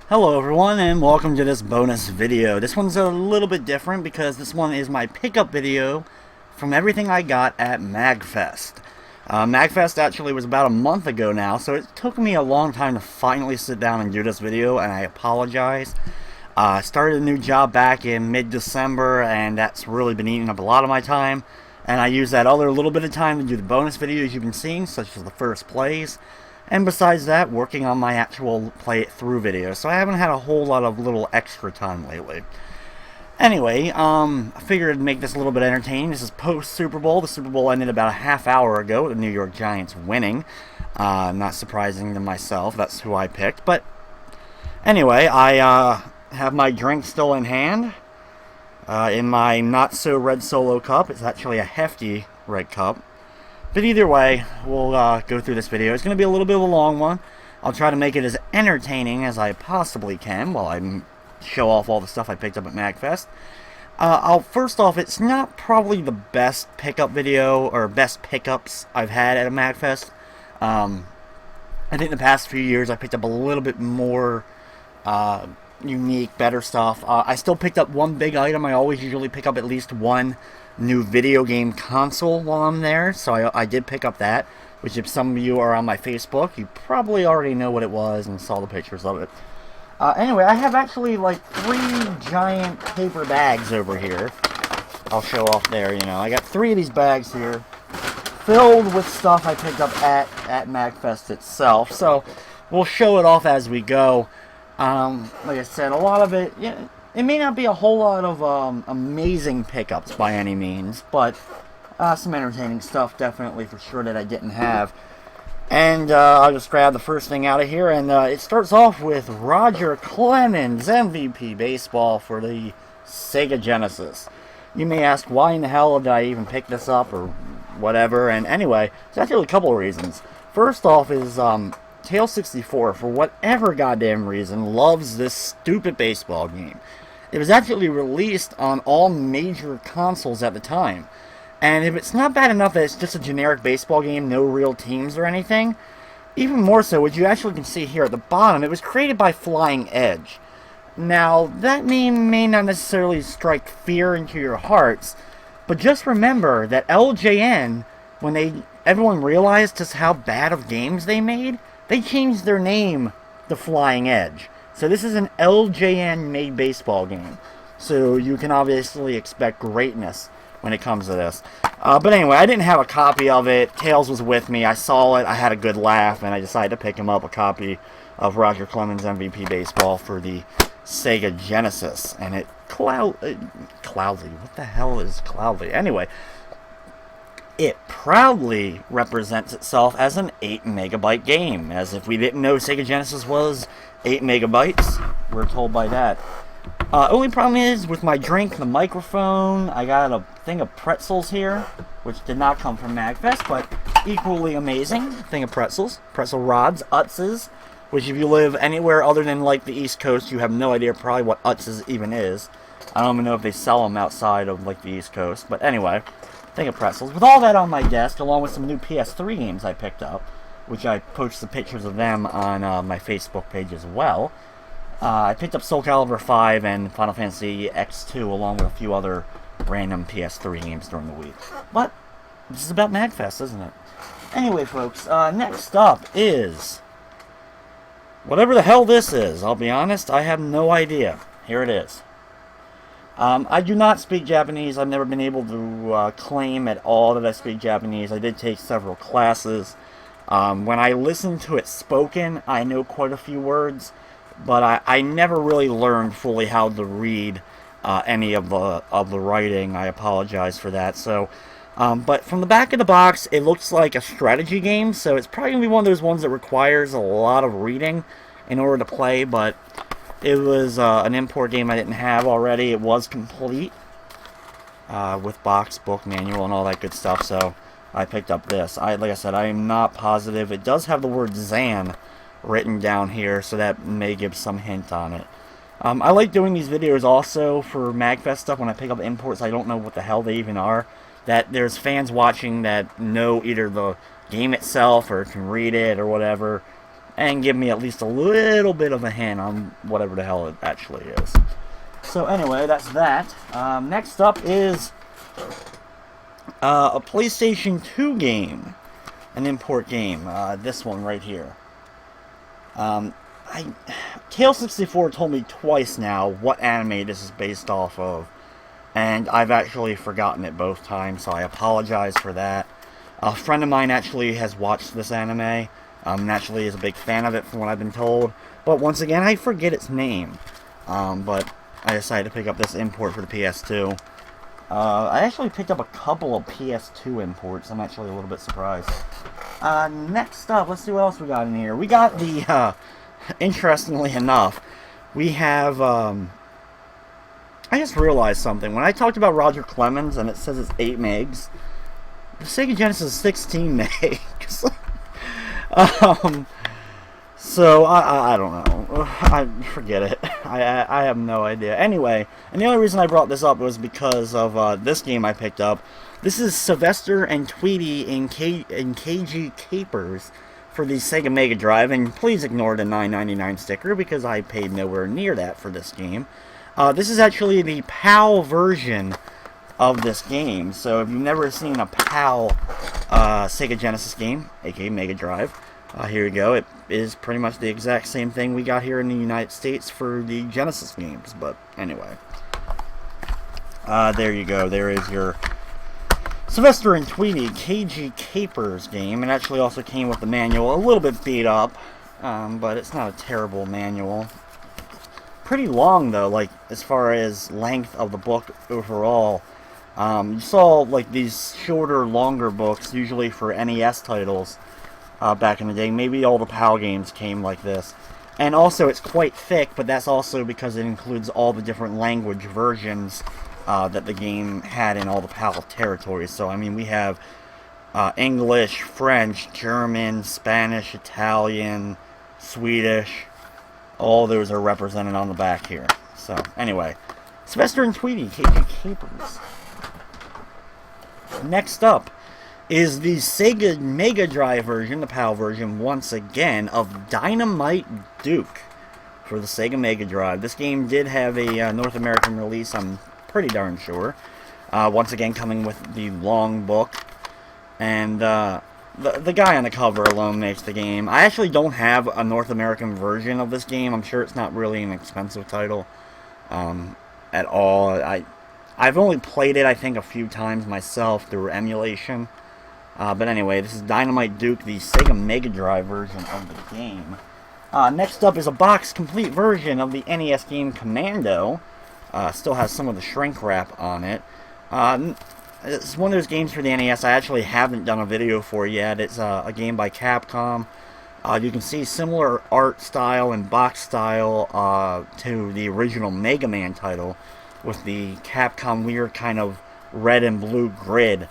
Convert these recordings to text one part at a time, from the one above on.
Hello everyone and welcome to this bonus video. This one's a little bit different because this one is my pickup video from everything I got at Magfest. Magfest actually was about a month ago now, so it took me a long time to finally sit down and do this video, and I apologize. I started a new job back in mid-December, and that's really been eating up a lot of my time, and I used that other little bit of time to do the bonus videos you've been seeing, such as the first plays. And besides that, working on my actual play it through videos. So I haven't had a whole lot of little extra time lately. Anyway, I figured I'd make this a little bit entertaining. This is post Super Bowl. The Super Bowl ended about a half hour ago with the New York Giants winning. Not surprising to myself, that's who I picked. But anyway, I have my drink still in hand. In my not so red Solo cup. It's actually a hefty red cup. But either way, we'll go through this video. It's going to be a little bit of a long one. I'll try to make it as entertaining as I possibly can while I show off all the stuff I picked up at Magfest. First off, it's not probably the best pickup video or best pickups I've had at a Magfest. I think in the past few years I picked up a little bit more unique, better stuff. I still picked up one big item. I always usually pick up at least one new video game console while I'm there, so I did pick up that, which if some of you are on my Facebook, you probably already know what it was and saw the pictures of it. Anyway, I have actually like 3 giant paper bags over here. I'll show off there, you know. I got 3 of these bags here filled with stuff I picked up at Magfest itself, so we'll show it off as we go. Like I said, a lot of it, yeah, it may not be a whole lot of amazing pickups by any means, but some entertaining stuff definitely for sure that I didn't have. And I'll just grab the first thing out of here, and it starts off with Roger Clemens MVP Baseball for the Sega Genesis. You may ask, why in the hell did I even pick this up or whatever, and anyway, there's actually a couple of reasons. First off is Tail64, for whatever goddamn reason, loves this stupid baseball game. It was actually released on all major consoles at the time. And if it's not bad enough that it's just a generic baseball game, no real teams or anything, even more so, what you actually can see here at the bottom, it was created by Flying Edge. Now, that name may not necessarily strike fear into your hearts, but just remember that LJN, when everyone realized just how bad of games they made, they changed their name to Flying Edge. So this is an LJN-made baseball game. So you can obviously expect greatness when it comes to this. But anyway, I didn't have a copy of it. Tails was with me. I saw it. I had a good laugh, and I decided to pick him up a copy of Roger Clemens MVP Baseball for the Sega Genesis. And it Cloudly. What the hell is Cloudly? Anyway, it proudly represents itself as an 8 megabyte game. As if we didn't know Sega Genesis was 8 megabytes. We're told by that. Only problem is with my drink, the microphone. I got a thing of pretzels here, which did not come from Magfest, but equally amazing. Thing of pretzels, pretzel rods, Utz's, which if you live anywhere other than like the East Coast, you have no idea probably what Utz's even is. I don't even know if they sell them outside of like the East Coast, but anyway, thing of pretzels. With all that on my desk, along with some new PS3 games I picked up, which I posted pictures of them on my Facebook page as well. I picked up Soul Calibur 5 and Final Fantasy X2 along with a few other random PS3 games during the week. But this is about Magfest, isn't it? Anyway, folks, next up is whatever the hell this is. I'll be honest, I have no idea. Here it is. I do not speak Japanese. I've never been able to claim at all that I speak Japanese. I did take several classes. When I listen to it spoken, I know quite a few words. But I never really learned fully how to read any of the writing. I apologize for that. So, but from the back of the box, it looks like a strategy game. So it's probably going to be one of those ones that requires a lot of reading in order to play. But it was an import game I didn't have already. It was complete with box, book, manual, and all that good stuff. So I picked up this. Like I said, I am not positive. It does have the word Zan written down here, so that may give some hint on it. I like doing these videos also for Magfest stuff when I pick up imports. I don't know what the hell they even are. That there's fans watching that know either the game itself or can read it or whatever. and give me at least a little bit of a hint on whatever the hell it actually is. So anyway, that's that. Next up is a PlayStation 2 game, an import game. This one right here. Kale64 told me twice now what anime this is based off of, and I've actually forgotten it both times, so I apologize for that. A friend of mine actually has watched this anime, and actually is a big fan of it from what I've been told, but once again, I forget its name. But I decided to pick up this import for the PS2. I actually picked up a couple of PS2 imports. I'm actually a little bit surprised. Next up, let's see what else we got in here. We got the, interestingly enough, we have, I just realized something. When I talked about Roger Clemens, and it says it's 8 megs, the Sega Genesis is 16 megs. So, I don't know. I forget it. I have no idea. Anyway, and the only reason I brought this up was because of this game I picked up. This is Sylvester and Tweety in KG Capers for the Sega Mega Drive, and please ignore the $9.99 sticker because I paid nowhere near that for this game. This is actually the PAL version of this game, so if you've never seen a PAL Sega Genesis game, aka Mega Drive, here you go. It is pretty much the exact same thing we got here in the United States for the Genesis games, but anyway. There you go. There is your Sylvester and Tweety KG Capers game. It actually also came with the manual, a little bit beat up, but it's not a terrible manual. Pretty long, though, like, as far as length of the book overall. You saw, like, these shorter, longer books, usually for NES titles, back in the day. Maybe all the PAL games came like this. And also, it's quite thick, but that's also because it includes all the different language versions that the game had in all the PAL territories. So, I mean, we have English, French, German, Spanish, Italian, Swedish. All those are represented on the back here. So, anyway. Sylvester and Tweety, KG Capers. Next up is the Sega Mega Drive version, the PAL version, once again, of Dynamite Duke for the Sega Mega Drive. This game did have a North American release, I'm pretty darn sure. Once again, coming with the long book. And the guy on the cover alone makes the game. I actually don't have a North American version of this game. I'm sure it's not really an expensive title at all. I've only played it, I think, a few times myself through emulation. But anyway, this is Dynamite Duke, the Sega Mega Drive version of the game. Next up is a box complete version of the NES game Commando. Still has some of the shrink wrap on it. It's one of those games for the NES I actually haven't done a video for yet. It's a game by Capcom. You can see similar art style and box style to the original Mega Man title, with the Capcom weird kind of red and blue grid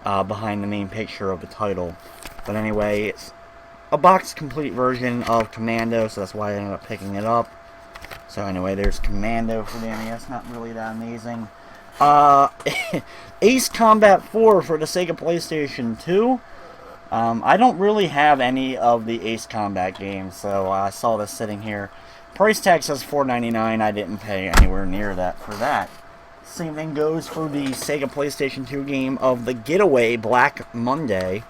behind the main picture of the title. But anyway, it's a box complete version of Commando, so that's why I ended up picking it up. So anyway, there's Commando for the NES, not really that amazing. Ace Combat 4 for the Sega PlayStation 2. I don't really have any of the Ace Combat games, so I saw this sitting here. Price tag says $4.99. I didn't pay anywhere near that for that. Same thing goes for the Sega PlayStation 2 game of The Getaway Black Monday.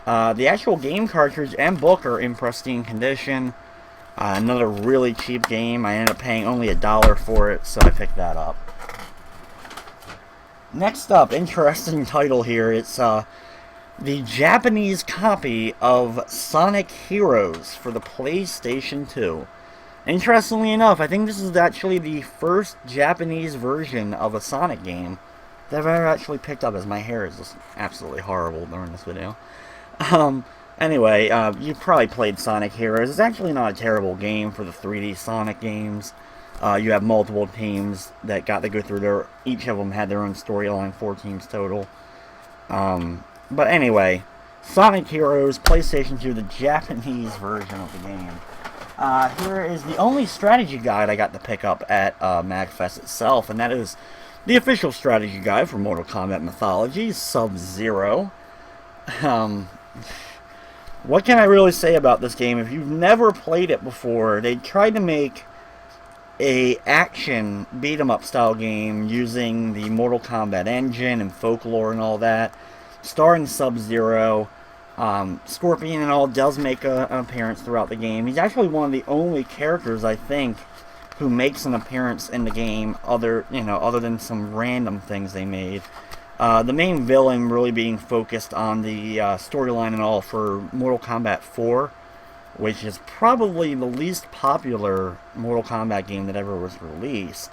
The actual game cartridge and book are in pristine condition. Another really cheap game. I ended up paying only $1 for it, so I picked that up. Next up, interesting title here. It's the Japanese copy of Sonic Heroes for the PlayStation 2. Interestingly enough, I think this is actually the first Japanese version of a Sonic game that I've ever actually picked up, as my hair is just absolutely horrible during this video. Anyway, you probably played Sonic Heroes. It's actually not a terrible game for the 3D Sonic games. You have multiple teams that got to go through each of them had their own storyline, 4 teams total. But anyway, Sonic Heroes, PlayStation 2, the Japanese version of the game. Here is the only strategy guide I got to pick up at Magfest itself, and that is the official strategy guide for Mortal Kombat Mythology, Sub-Zero. What can I really say about this game? If you've never played it before, they tried to make a action beat 'em up style game using the Mortal Kombat engine and folklore and all that, starring Sub-Zero. Scorpion and all does make an appearance throughout the game. He's actually one of the only characters, I think, who makes an appearance in the game, other than some random things they made. The main villain really being focused on the storyline and all for Mortal Kombat 4, which is probably the least popular Mortal Kombat game that ever was released.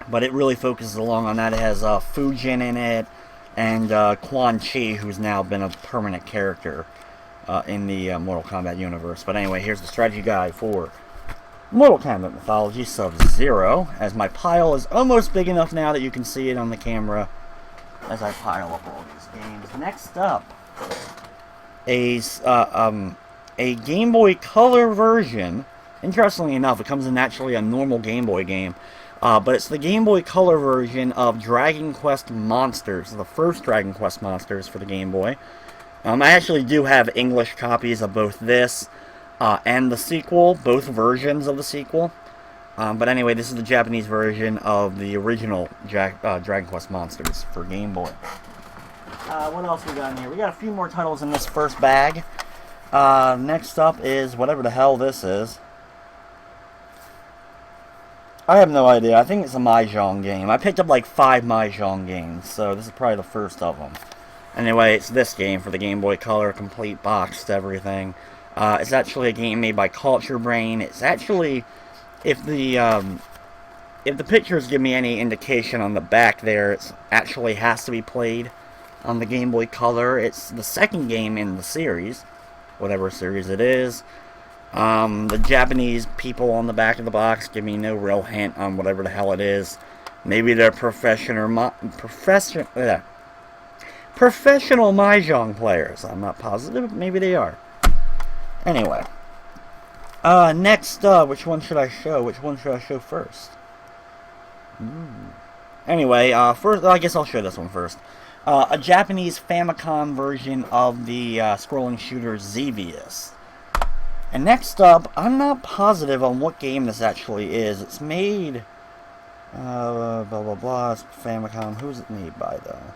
But it really focuses along on that. It has Fujin in it, and Quan Chi, who's now been a permanent character in the Mortal Kombat universe. But anyway, here's the strategy guide for Mortal Kombat Mythology Sub-Zero, as my pile is almost big enough now that you can see it on the camera as I pile up all these games. Next up, a Game Boy Color version. Interestingly enough, it comes in actually a normal Game Boy game, but it's the Game Boy Color version of Dragon Quest Monsters, the first Dragon Quest Monsters for the Game Boy. I actually do have English copies of both this and the sequel, both versions of the sequel. But anyway, this is the Japanese version of the original Dragon Quest Monsters for Game Boy. What else we got in here? We got a few more titles in this first bag. Next up is whatever the hell this is. I have no idea. I think it's a Mahjong game. I picked up like 5 Mahjong games, so this is probably the first of them. Anyway, it's this game for the Game Boy Color, complete boxed everything. It's actually a game made by Culture Brain. It's actually, if the pictures give me any indication on the back there, it actually has to be played on the Game Boy Color. It's the second game in the series, whatever series it is. The Japanese people on the back of the box give me no real hint on whatever the hell it is. Maybe they're professional Mahjong players. I'm not positive. Maybe they are. Anyway. Next, which one should I show? Which one should I show first? Anyway, first, I guess I'll show this one first. A Japanese Famicom version of the scrolling shooter Xevious. And next up, I'm not positive on what game this actually is. It's made, blah blah blah, it's Famicom. Who's it made by, though?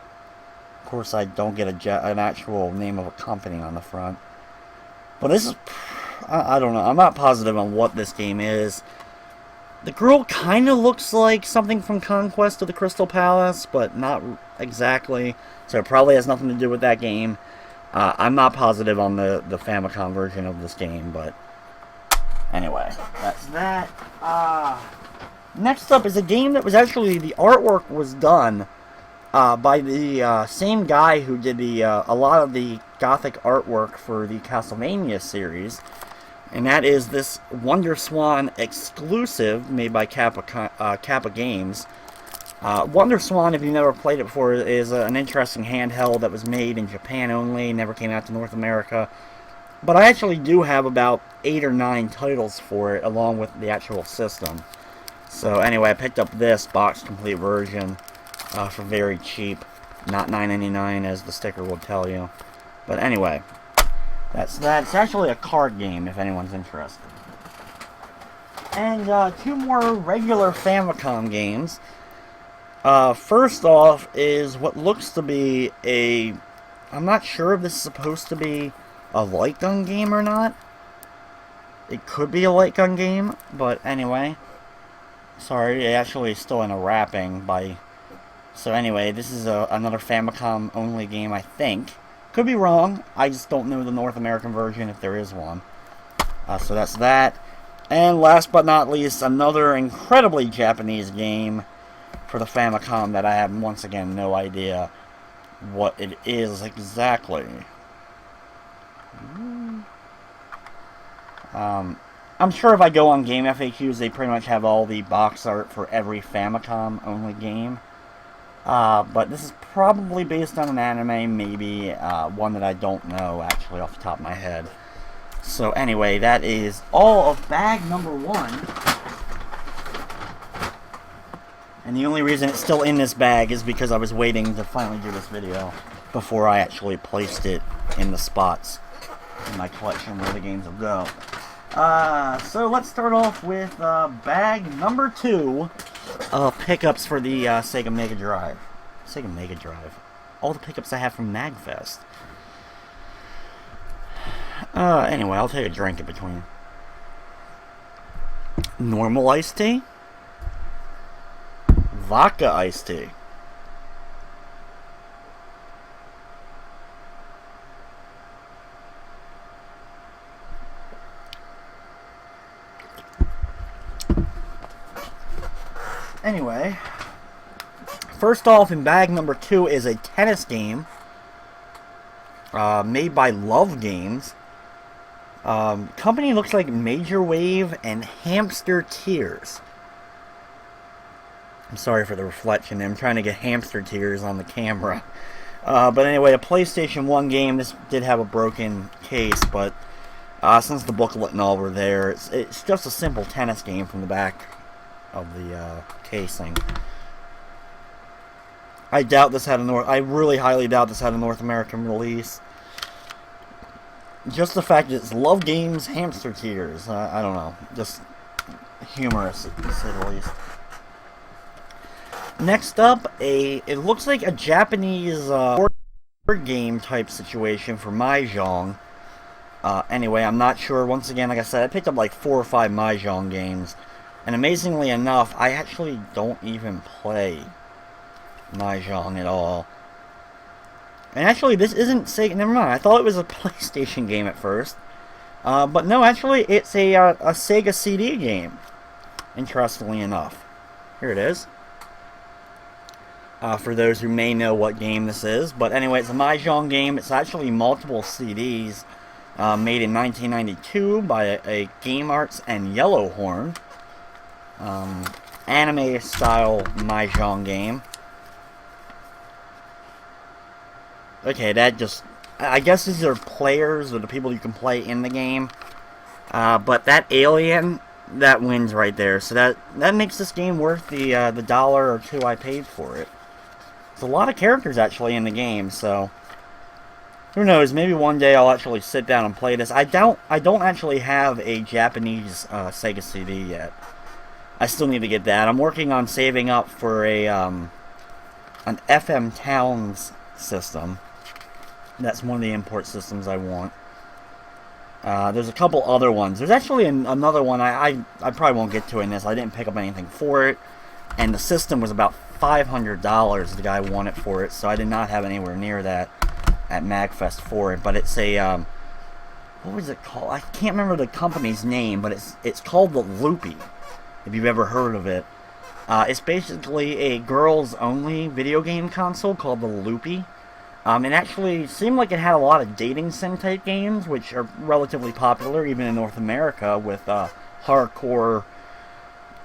Of course, I don't get an actual name of a company on the front. But this is, I don't know, I'm not positive on what this game is. The girl kind of looks like something from Conquest of the Crystal Palace, but not exactly. So it probably has nothing to do with that game. I'm not positive on the Famicom version of this game, but anyway, that's that. Next up is a game that was actually, the artwork was done by the same guy who did a lot of the Gothic artwork for the Castlevania series, and that is this Wonder Swan exclusive made by Kappa Games. Wonder Swan, if you've never played it before, is an interesting handheld that was made in Japan only, never came out to North America. But I actually do have about 8 or 9 titles for it, along with the actual system. So anyway, I picked up this box complete version for very cheap, not $9.99 as the sticker will tell you. But anyway, that's that. It's actually a card game if anyone's interested. And 2 more regular Famicom games. First off is what looks to be I'm not sure if this is supposed to be a light gun game or not. It could be a light gun game, but anyway. Sorry, it actually is still in a wrapping by... So anyway, this is another Famicom only game, I think. Could be wrong. I just don't know the North American version if there is one. So that's that. And last but not least, another incredibly Japanese game for the Famicom that I have, once again, no idea what it is exactly. I'm sure if I go on Game FAQs, they pretty much have all the box art for every Famicom-only game. But this is probably based on an anime, maybe one that I don't know, actually, off the top of my head. So anyway, that is all of bag number 1. And the only reason it's still in this bag is because I was waiting to finally do this video before I actually placed it in the spots in my collection where the games will go. So let's start off with bag number 2 of pickups for the Sega Mega Drive. Sega Mega Drive. All the pickups I have from Magfest. Anyway, I'll take a drink in between. Normal iced tea. Vodka iced tea. Anyway, first off in bag number 2 is a tennis game made by Love Games. Company looks like Major Wave and Hamster Tears. I'm sorry for the reflection. I'm trying to get hamster tears on the camera. But anyway, a PlayStation 1 game. This did have a broken case, but since the booklet and all were there, it's just a simple tennis game from the back of the casing. I really highly doubt this had a North American release. Just the fact that it's Love Games Hamster Tears. I don't know. Just humorous, to say the least. Next up, it looks like a Japanese board game type situation for Mahjong. Anyway, I'm not sure. Once again, like I said, I picked up like 4 or 5 Mahjong games. And amazingly enough, I actually don't even play Mahjong at all. And actually, this isn't Sega. Never mind. I thought it was a PlayStation game at first. But no, actually, it's a Sega CD game. Interestingly enough. Here it is. For those who may know what game this is. But anyway, it's a Mahjong game. It's actually multiple CDs. Made in 1992 by a Game Arts and Yellowhorn. Anime-style Mahjong game. Okay, I guess these are players, or the people you can play in the game. But that alien, that wins right there. So that makes this game worth the $1 or $2 I paid for it. There's a lot of characters actually in the game, so who knows? Maybe one day I'll actually sit down and play this. I don't actually have a Japanese Sega CD yet. I still need to get that. I'm working on saving up for an FM Towns system. That's one of the import systems I want. There's a couple other ones. There's actually another one I probably won't get to in this. I didn't pick up anything for it. And the system was about $500 the guy wanted for it. So I did not have anywhere near that at Magfest for it. But it's a... what was it called? I can't remember the company's name. But it's called the Loopy. If you've ever heard of it. It's basically a girls-only video game console called the Loopy. It actually seemed like it had a lot of dating sim type games, which are relatively popular even in North America with hardcore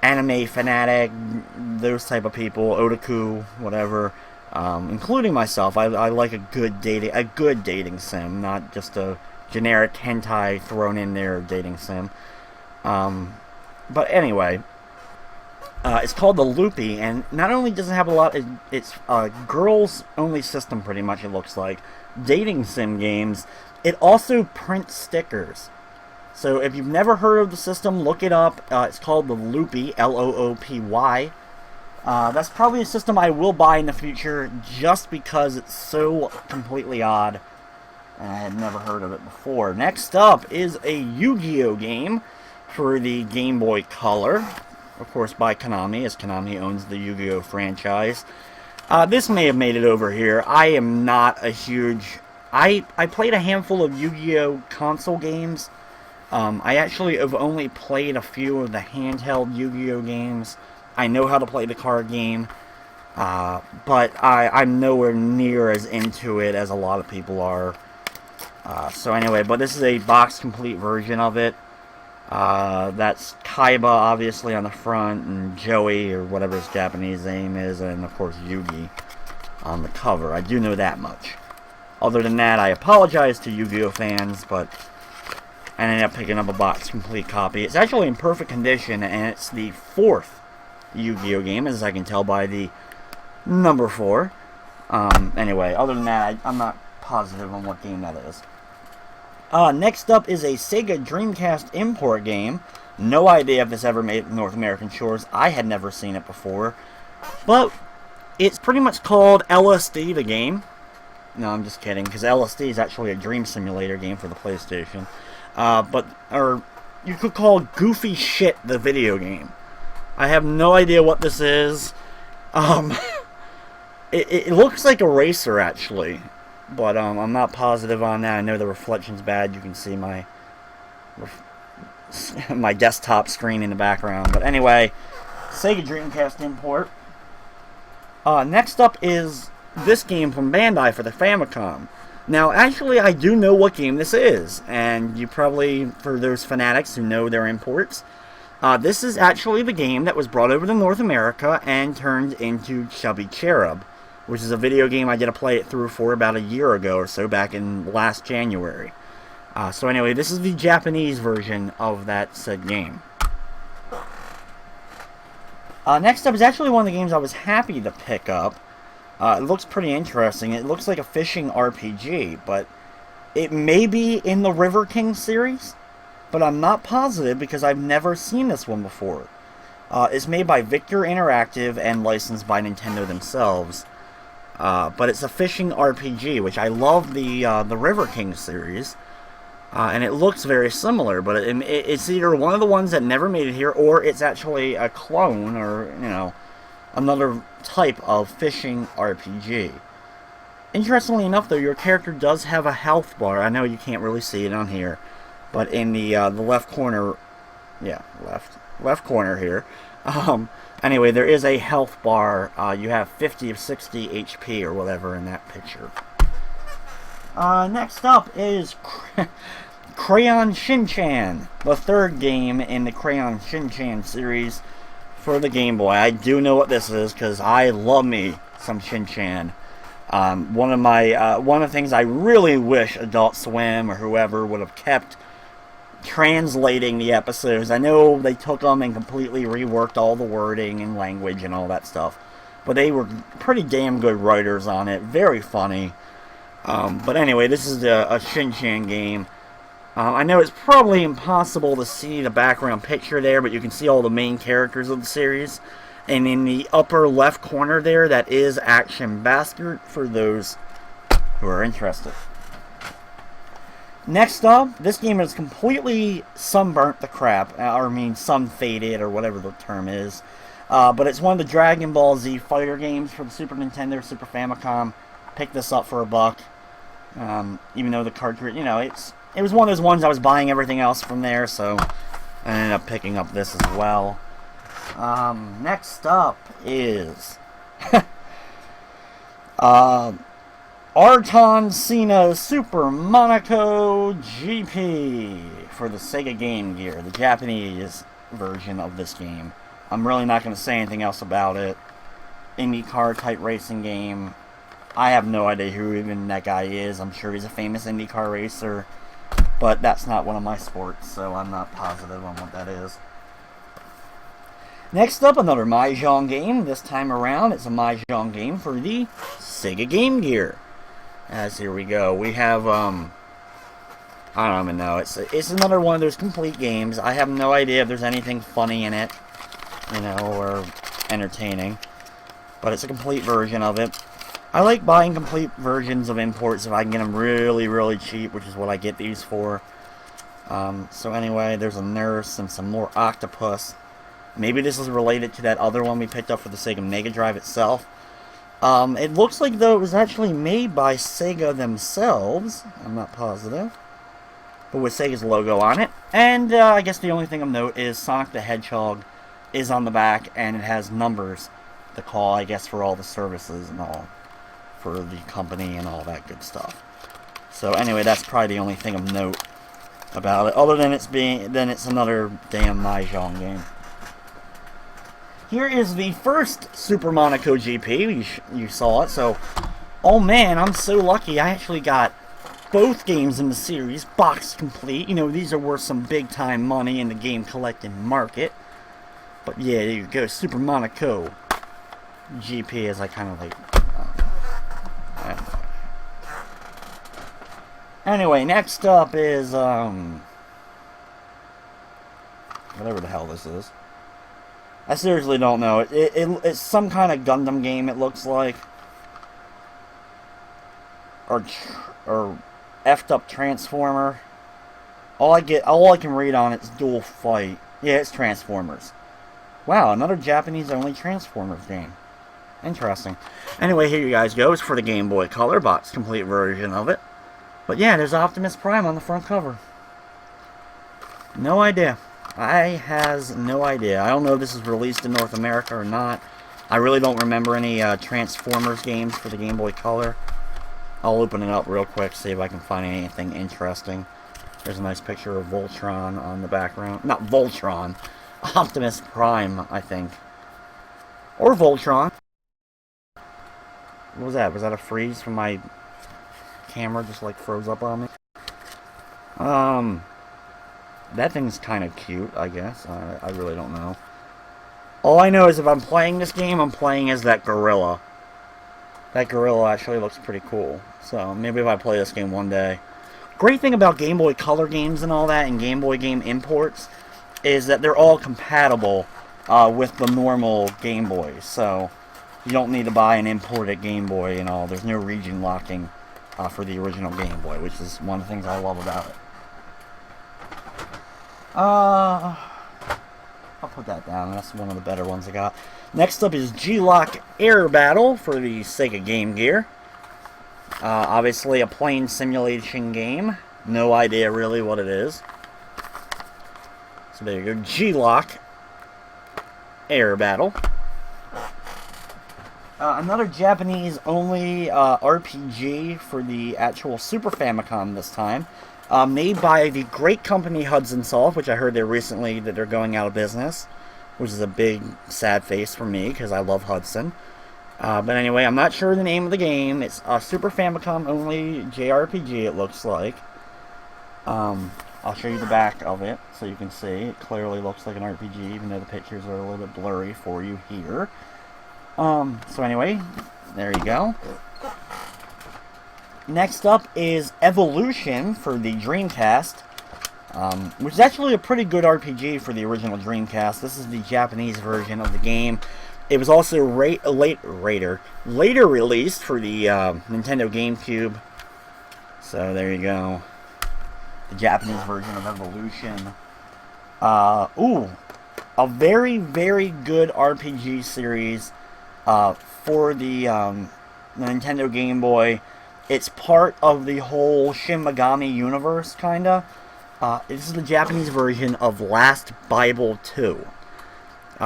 anime fanatic, those type of people, otaku, whatever, including myself. I like a good dating sim, not just a generic hentai thrown in there dating sim. But anyway. It's called the Loopy, and not only does it have a lot, it's a girls-only system pretty much, it looks like, dating sim games, it also prints stickers. So if you've never heard of the system, look it up. It's called the Loopy, L-O-O-P-Y. That's probably a system I will buy in the future, just because it's so completely odd, and I had never heard of it before. Next up is a Yu-Gi-Oh! Game for the Game Boy Color. Of course, by Konami, as Konami owns the Yu-Gi-Oh! Franchise. This may have made it over here. I am not a huge... I played a handful of Yu-Gi-Oh! Console games. I actually have only played a few of the handheld Yu-Gi-Oh! Games. I know how to play the card game. But I'm nowhere near as into it as a lot of people are. So anyway, but this is a box-complete version of it. That's Kaiba, obviously, on the front, and Joey, or whatever his Japanese name is, and of course Yugi on the cover. I do know that much. Other than that, I apologize to Yu-Gi-Oh! Fans, but I ended up picking up a box-complete copy. It's actually in perfect condition, and it's the 4th Yu-Gi-Oh! Game, as I can tell by the number 4. Anyway, other than that, I'm not positive on what game that is. Next up is a Sega Dreamcast import game. No idea if this ever made North American shores. I had never seen it before. But it's pretty much called LSD, the game. No, I'm just kidding, because LSD is actually a dream simulator game for the PlayStation. Or you could call Goofy Shit the video game. I have no idea what this is. It looks like a racer, actually. But I'm not positive on that. I know the reflection's bad. You can see my my desktop screen in the background. But anyway, Sega Dreamcast import. Next up is this game from Bandai for the Famicom. Now, actually, I do know what game this is. And you probably, for those fanatics who know their imports, this is actually the game that was brought over to North America and turned into Chubby Cherub, which is a video game I did a play it through for about a year ago or so, back in last January. So anyway, this is the Japanese version of that said game. Next up is actually one of the games I was happy to pick up. It looks pretty interesting. It looks like a fishing RPG, but it may be in the River King series, but I'm not positive because I've never seen this one before. It's made by Victor Interactive and licensed by Nintendo themselves. But it's a fishing RPG, which I love the River King series, and it looks very similar. But it's either one of the ones that never made it here, or it's actually a clone, or another type of fishing RPG. Interestingly enough, though, your character does have a health bar. I know you can't really see it on here, but in the left corner, left corner here. Anyway, there is a health bar. You have 50 of 60 HP or whatever in that picture. Next up is Crayon Shin-Chan, the third game in the Crayon Shin-Chan series for the Game Boy. I do know what this is because I love me some Shin-Chan. One of the things I really wish Adult Swim or whoever would have kept translating the episodes. I know they took them and completely reworked all the wording and language and all that stuff, but they were pretty damn good writers on it. Very funny. But anyway, this is a Shin-Chan game. I know it's probably impossible to see the background picture there, but you can see all the main characters of the series. And in the upper left corner there, that is Action Bastard for those who are interested. Next up, this game is completely sunburnt to crap, sun-faded, or whatever the term is. But it's one of the Dragon Ball Z fighter games for the Super Nintendo, Super Famicom. Picked this up for $1. Even though the cartridge, it was one of those ones I was buying everything else from there, so I ended up picking up this as well. Next up is Ayrton Senna Super Monaco GP for the Sega Game Gear, the Japanese version of this game. I'm really not going to say anything else about it. IndyCar type racing game. I have no idea who even that guy is. I'm sure he's a famous IndyCar racer, but that's not one of my sports, so I'm not positive on what that is. Next up, another Mahjong game. This time around, it's a Mahjong game for the Sega Game Gear. As here we go. We have, I don't even know. It's another one of those complete games. I have no idea if there's anything funny in it, or entertaining. But it's a complete version of it. I like buying complete versions of imports if I can get them really, really cheap, which is what I get these for. So anyway, there's a nurse and some more octopus. Maybe this is related to that other one we picked up for the Sega Mega Drive itself. It looks like, though, it was actually made by Sega themselves. I'm not positive. But with Sega's logo on it. And I guess the only thing of note is Sonic the Hedgehog is on the back, and it has numbers to call, I guess, for all the services and all. For the company and all that good stuff. So anyway, that's probably the only thing of note about it. Other than it's another damn Mahjong game. Here is the first Super Monaco GP. You saw it, so... Oh man, I'm so lucky. I actually got both games in the series, box complete. These are worth some big-time money in the game collecting market. But yeah, there you go. Super Monaco GP, as I kind of like... Anyway, next up is, whatever the hell this is. I seriously don't know. It's some kind of Gundam game, it looks like. Or effed up Transformer. All I can read on it's Dual Fight. Yeah, it's Transformers. Wow, another Japanese-only Transformers game. Interesting. Anyway, here you guys go. It's for the Game Boy Color box, complete version of it. But yeah, there's Optimus Prime on the front cover. No idea. I has no idea. I don't know if this is released in North America or not. I really don't remember any Transformers games for the Game Boy Color. I'll open it up real quick, see if I can find anything interesting. There's a nice picture of Voltron on the background. Not Voltron. Optimus Prime, I think. Or Voltron. What was that? Was that a freeze from my camera? Just like froze up on me? That thing's kind of cute, I guess. I really don't know. All I know is if I'm playing this game, I'm playing as that gorilla. That gorilla actually looks pretty cool. So maybe if I play this game one day. Great thing about Game Boy Color games and all that, and Game Boy game imports, is that they're all compatible with the normal Game Boys. So you don't need to buy an imported Game Boy and all. There's no region locking for the original Game Boy, which is one of the things I love about it. I'll put that down. That's one of the better ones I got. Next up is G-Lock Air Battle for the Sega Game Gear. Obviously a plane simulation game. No idea really what it is. So there you go. G-Lock Air Battle. Another Japanese-only RPG for the actual Super Famicom this time. Made by the great company Hudson Soft, which I heard there recently that they're going out of business, which is a big sad face for me because I love Hudson. But anyway, I'm not sure the name of the game. It's a Super Famicom only JRPG, it looks like. I'll show you the back of it so you can see. It clearly looks like an RPG, even though the pictures are a little bit blurry for you here. So anyway, there you go. Next up is Evolution for the Dreamcast, which is actually a pretty good RPG for the original Dreamcast. This is the Japanese version of the game. It was also later released for the Nintendo GameCube. So there you go. The Japanese version of Evolution. A very, very good RPG series for the Nintendo Game Boy. It's part of the whole Shin Megami universe, kinda. This is the Japanese version of Last Bible 2.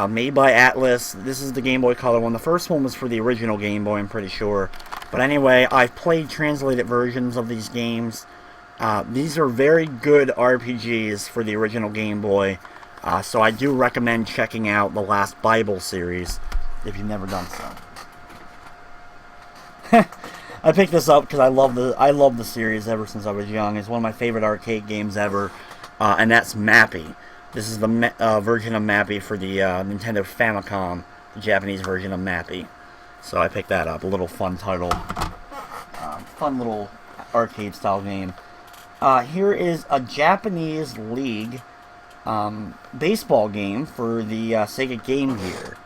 Made by Atlas. This is the Game Boy Color one. The first one was for the original Game Boy, I'm pretty sure. But anyway, I've played translated versions of these games. These are very good RPGs for the original Game Boy. So I do recommend checking out the Last Bible series if you've never done so. I picked this up because I love the series ever since I was young. It's one of my favorite arcade games ever, and that's Mappy. This is the version of Mappy for the Nintendo Famicom, the Japanese version of Mappy. So I picked that up. A little fun title, fun little arcade-style game. Here is a Japanese League baseball game for the Sega Game Gear.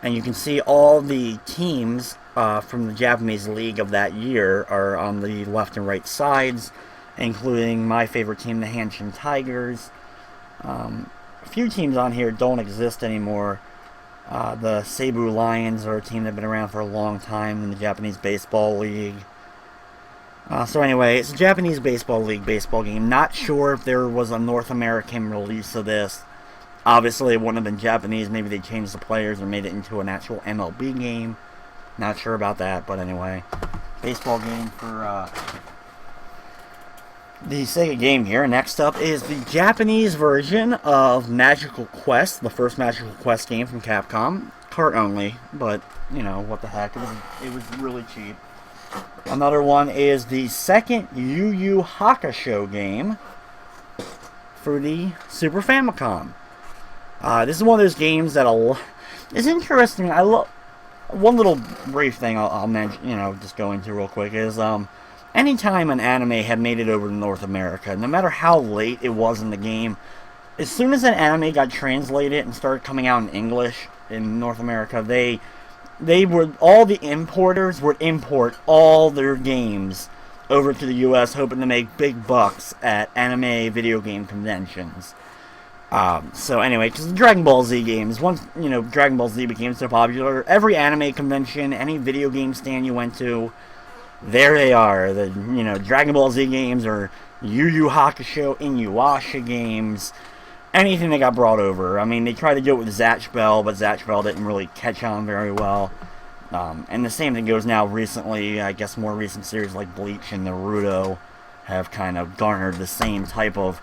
And you can see all the teams from the Japanese League of that year are on the left and right sides, including my favorite team, the Hanshin Tigers. A few teams on here don't exist anymore. The Seibu Lions are a team that have been around for a long time in the Japanese Baseball League. So anyway, it's a Japanese Baseball League baseball game. Not sure if there was a North American release of this. Obviously, it wouldn't have been Japanese. Maybe they changed the players or made it into an actual MLB game. Not sure about that, but anyway. Baseball game for the Sega Game Gear. Next up is the Japanese version of Magical Quest, the first Magical Quest game from Capcom. Cart only, but, you know, what the heck. It was really cheap. Another one is the second Yu Yu Hakusho game for the Super Famicom. This is one of those games that it's interesting. I love one little brief thing I'll mention, just go into real quick is anytime an anime had made it over to North America, no matter how late it was in the game, as soon as an anime got translated and started coming out in English in North America, all the importers would import all their games over to the US, hoping to make big bucks at anime video game conventions. So anyway, because the Dragon Ball Z games, once, Dragon Ball Z became so popular, every anime convention, any video game stand you went to, there they are. The, Dragon Ball Z games, or Yu Yu Hakusho, Inuyasha games, anything that got brought over. I mean, they tried to do it with Zatch Bell, but Zatch Bell didn't really catch on very well. And the same thing goes now recently. I guess more recent series like Bleach and Naruto have kind of garnered the same type of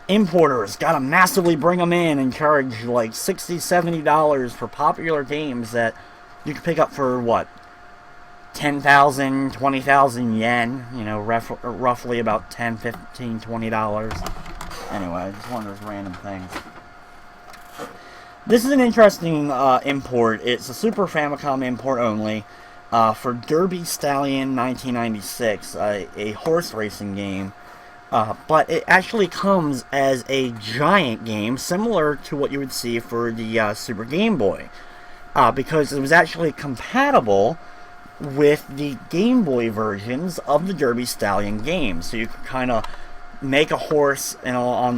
importers. Gotta massively bring them in and charge like $60, $70 for popular games that you can pick up for, what, 10,000, 20,000 yen, roughly about $10, $15, $20. Anyway, just one of those random things. This is an interesting import. It's a Super Famicom import only for Derby Stallion 1996, a horse racing game. But it actually comes as a giant game, similar to what you would see for the Super Game Boy, because it was actually compatible with the Game Boy versions of the Derby Stallion game. So you could kind of make a horse, on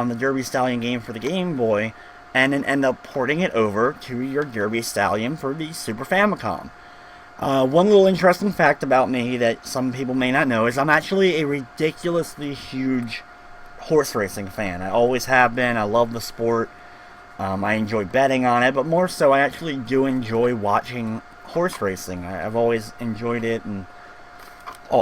the Derby Stallion game for the Game Boy, and then end up porting it over to your Derby Stallion for the Super Famicom. One little interesting fact about me that some people may not know is I'm actually a ridiculously huge horse racing fan. I always have been. I love the sport. I enjoy betting on it, but more so I actually do enjoy watching horse racing. I've always enjoyed it and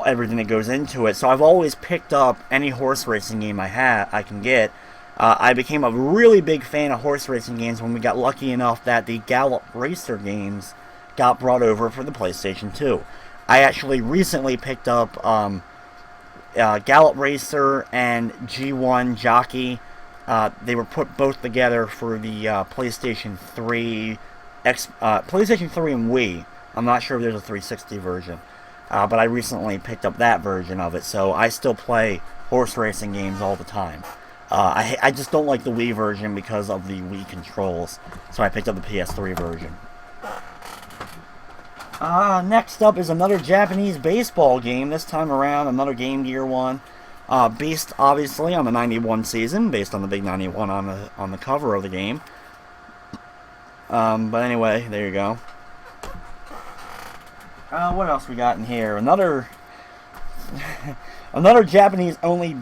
everything that goes into it. So I've always picked up any horse racing game I can get. I became a really big fan of horse racing games when we got lucky enough that the Gallop Racer games got brought over for the PlayStation 2. I actually recently picked up Gallop Racer and G1 Jockey. They were put both together for the PlayStation 3, PlayStation 3 and Wii. I'm not sure if there's a 360 version, but I recently picked up that version of it, so I still play horse racing games all the time. I just don't like the Wii version because of the Wii controls, so I picked up the PS3 version. Next up is another Japanese baseball game, this time around another Game Gear one, based obviously on the 91 season, based on the big 91 on the cover of the game. But anyway, there you go. What else we got in here? Another Japanese only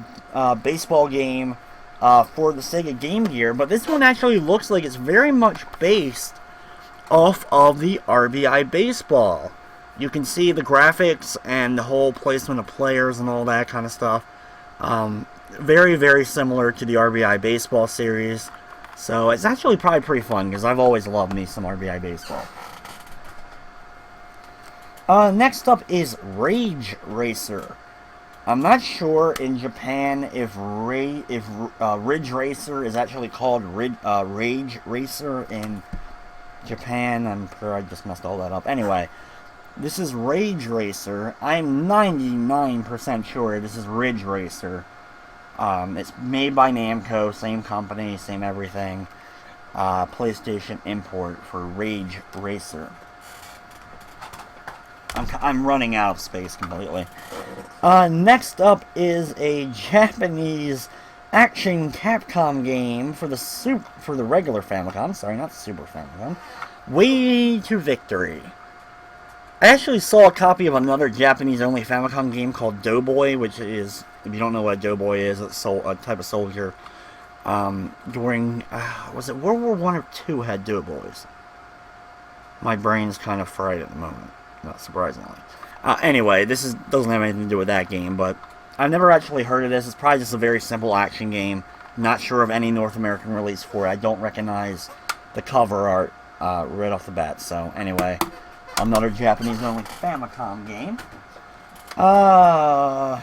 baseball game for the Sega Game Gear, but this one actually looks like it's very much based off of the RBI Baseball. You can see the graphics and the whole placement of players and all that kind of stuff. Very, very similar to the RBI Baseball series. So it's actually probably pretty fun, because I've always loved me some RBI Baseball. Next up is Rage Racer. I'm not sure in Japan if Ridge Racer is actually called Rage Racer in Japan. I'm sure I just messed all that up. Anyway, this is Rage Racer. I'm 99% sure this is Ridge Racer. It's made by Namco, same company, same everything. PlayStation import for Rage Racer. I'm running out of space completely. Next up is a Japanese action Capcom game for the regular Famicom. Sorry, not Super Famicom. Way to Victory. I actually saw a copy of another Japanese-only Famicom game called Doughboy, which is, if you don't know what Doughboy is, it's a type of soldier. During, was it World War I or II had Doughboys? My brain's kind of fried at the moment, not surprisingly. Anyway, doesn't have anything to do with that game, but I've never actually heard of this. It's probably just a very simple action game. Not sure of any North American release for it. I don't recognize the cover art right off the bat. So, anyway, another Japanese-only Famicom game.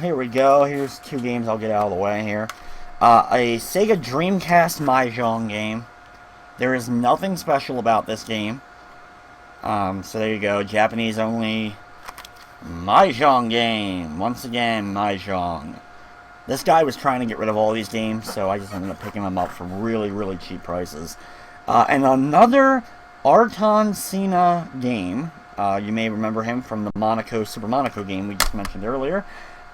Here we go. Here's two games I'll get out of the way here. A Sega Dreamcast Mahjong game. There is nothing special about this game. So there you go. Japanese-only Mahjong game. Once again, Mahjong. This guy was trying to get rid of all these games, so I just ended up picking them up for really, really cheap prices. And another Ayrton Senna game. You may remember him from the Super Monaco game we just mentioned earlier.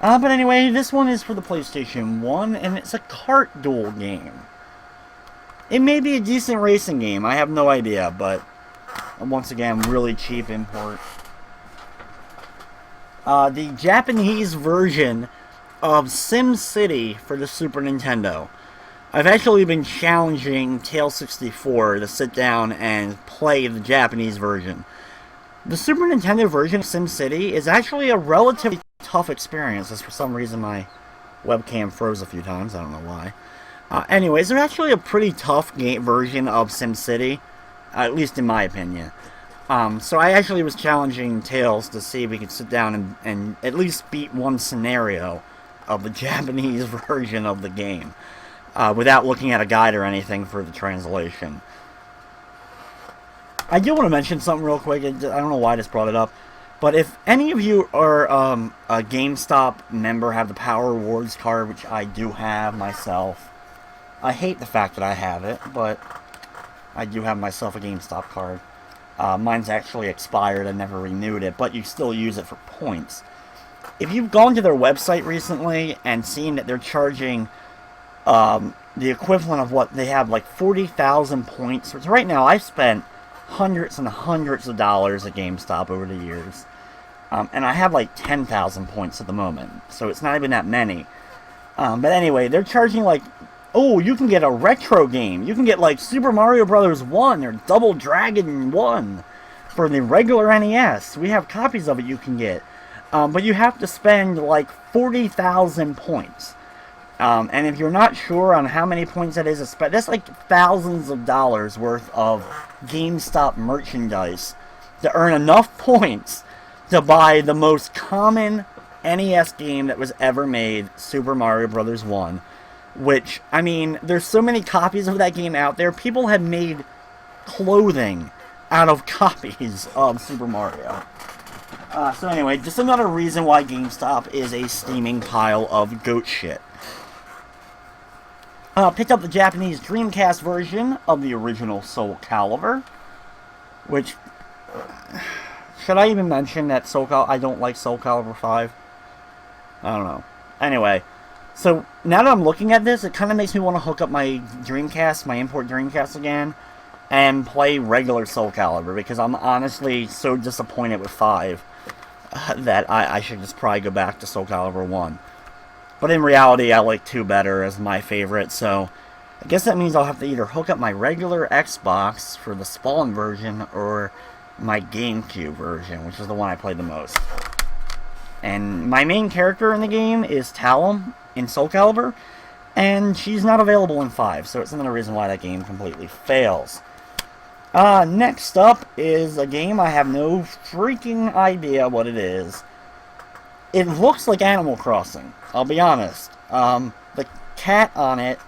But anyway, this one is for the PlayStation 1, and it's a kart duel game. It may be a decent racing game, I have no idea, but once again, really cheap import. The Japanese version of SimCity for the Super Nintendo. I've actually been challenging Tail64 to sit down and play the Japanese version. The Super Nintendo version of SimCity is actually a relatively tough experience, as for some reason my webcam froze a few times, I don't know why. Anyways, they're actually a pretty tough version of SimCity, at least in my opinion. So I actually was challenging Tails to see if we could sit down and at least beat one scenario of the Japanese version of the game, without looking at a guide or anything for the translation. I do want to mention something real quick. I don't know why I just brought it up, but if any of you are a GameStop member, have the Power Rewards card, which I do have myself. I hate the fact that I have it, but I do have myself a GameStop card. Mine's actually expired. I never renewed it, but you still use it for points. If you've gone to their website recently and seen that they're charging the equivalent of what they have, like 40,000 points. Which right now, I've spent hundreds and hundreds of dollars at GameStop over the years. And I have like 10,000 points at the moment, so it's not even that many. But anyway, they're charging like, oh, you can get a retro game. You can get like Super Mario Bros. 1 or Double Dragon 1 for the regular NES. We have copies of it you can get. But you have to spend like 40,000 points. And if you're not sure on how many points that is, that's like thousands of dollars worth of GameStop merchandise to earn enough points to buy the most common NES game that was ever made, Super Mario Bros. 1. Which, I mean, there's so many copies of that game out there. People have made clothing out of copies of Super Mario. So anyway, just another reason why GameStop is a steaming pile of goat shit. Picked up the Japanese Dreamcast version of the original Soul Calibur, which, should I even mention that I don't like Soul Calibur 5? I don't know. Anyway, so now that I'm looking at this, it kind of makes me want to hook up my Dreamcast, my import Dreamcast again, and play regular Soul Calibur, because I'm honestly so disappointed with 5 that I should just probably go back to Soul Calibur 1. But in reality, I like 2 better as my favorite, so I guess that means I'll have to either hook up my regular Xbox for the Spawn version or my GameCube version, which is the one I played the most. And my main character in the game is Talum in Soul Calibur, and she's not available in 5, so it's another reason why that game completely fails. Next up is a game I have no freaking idea what it is. It looks like Animal Crossing, I'll be honest. The cat on it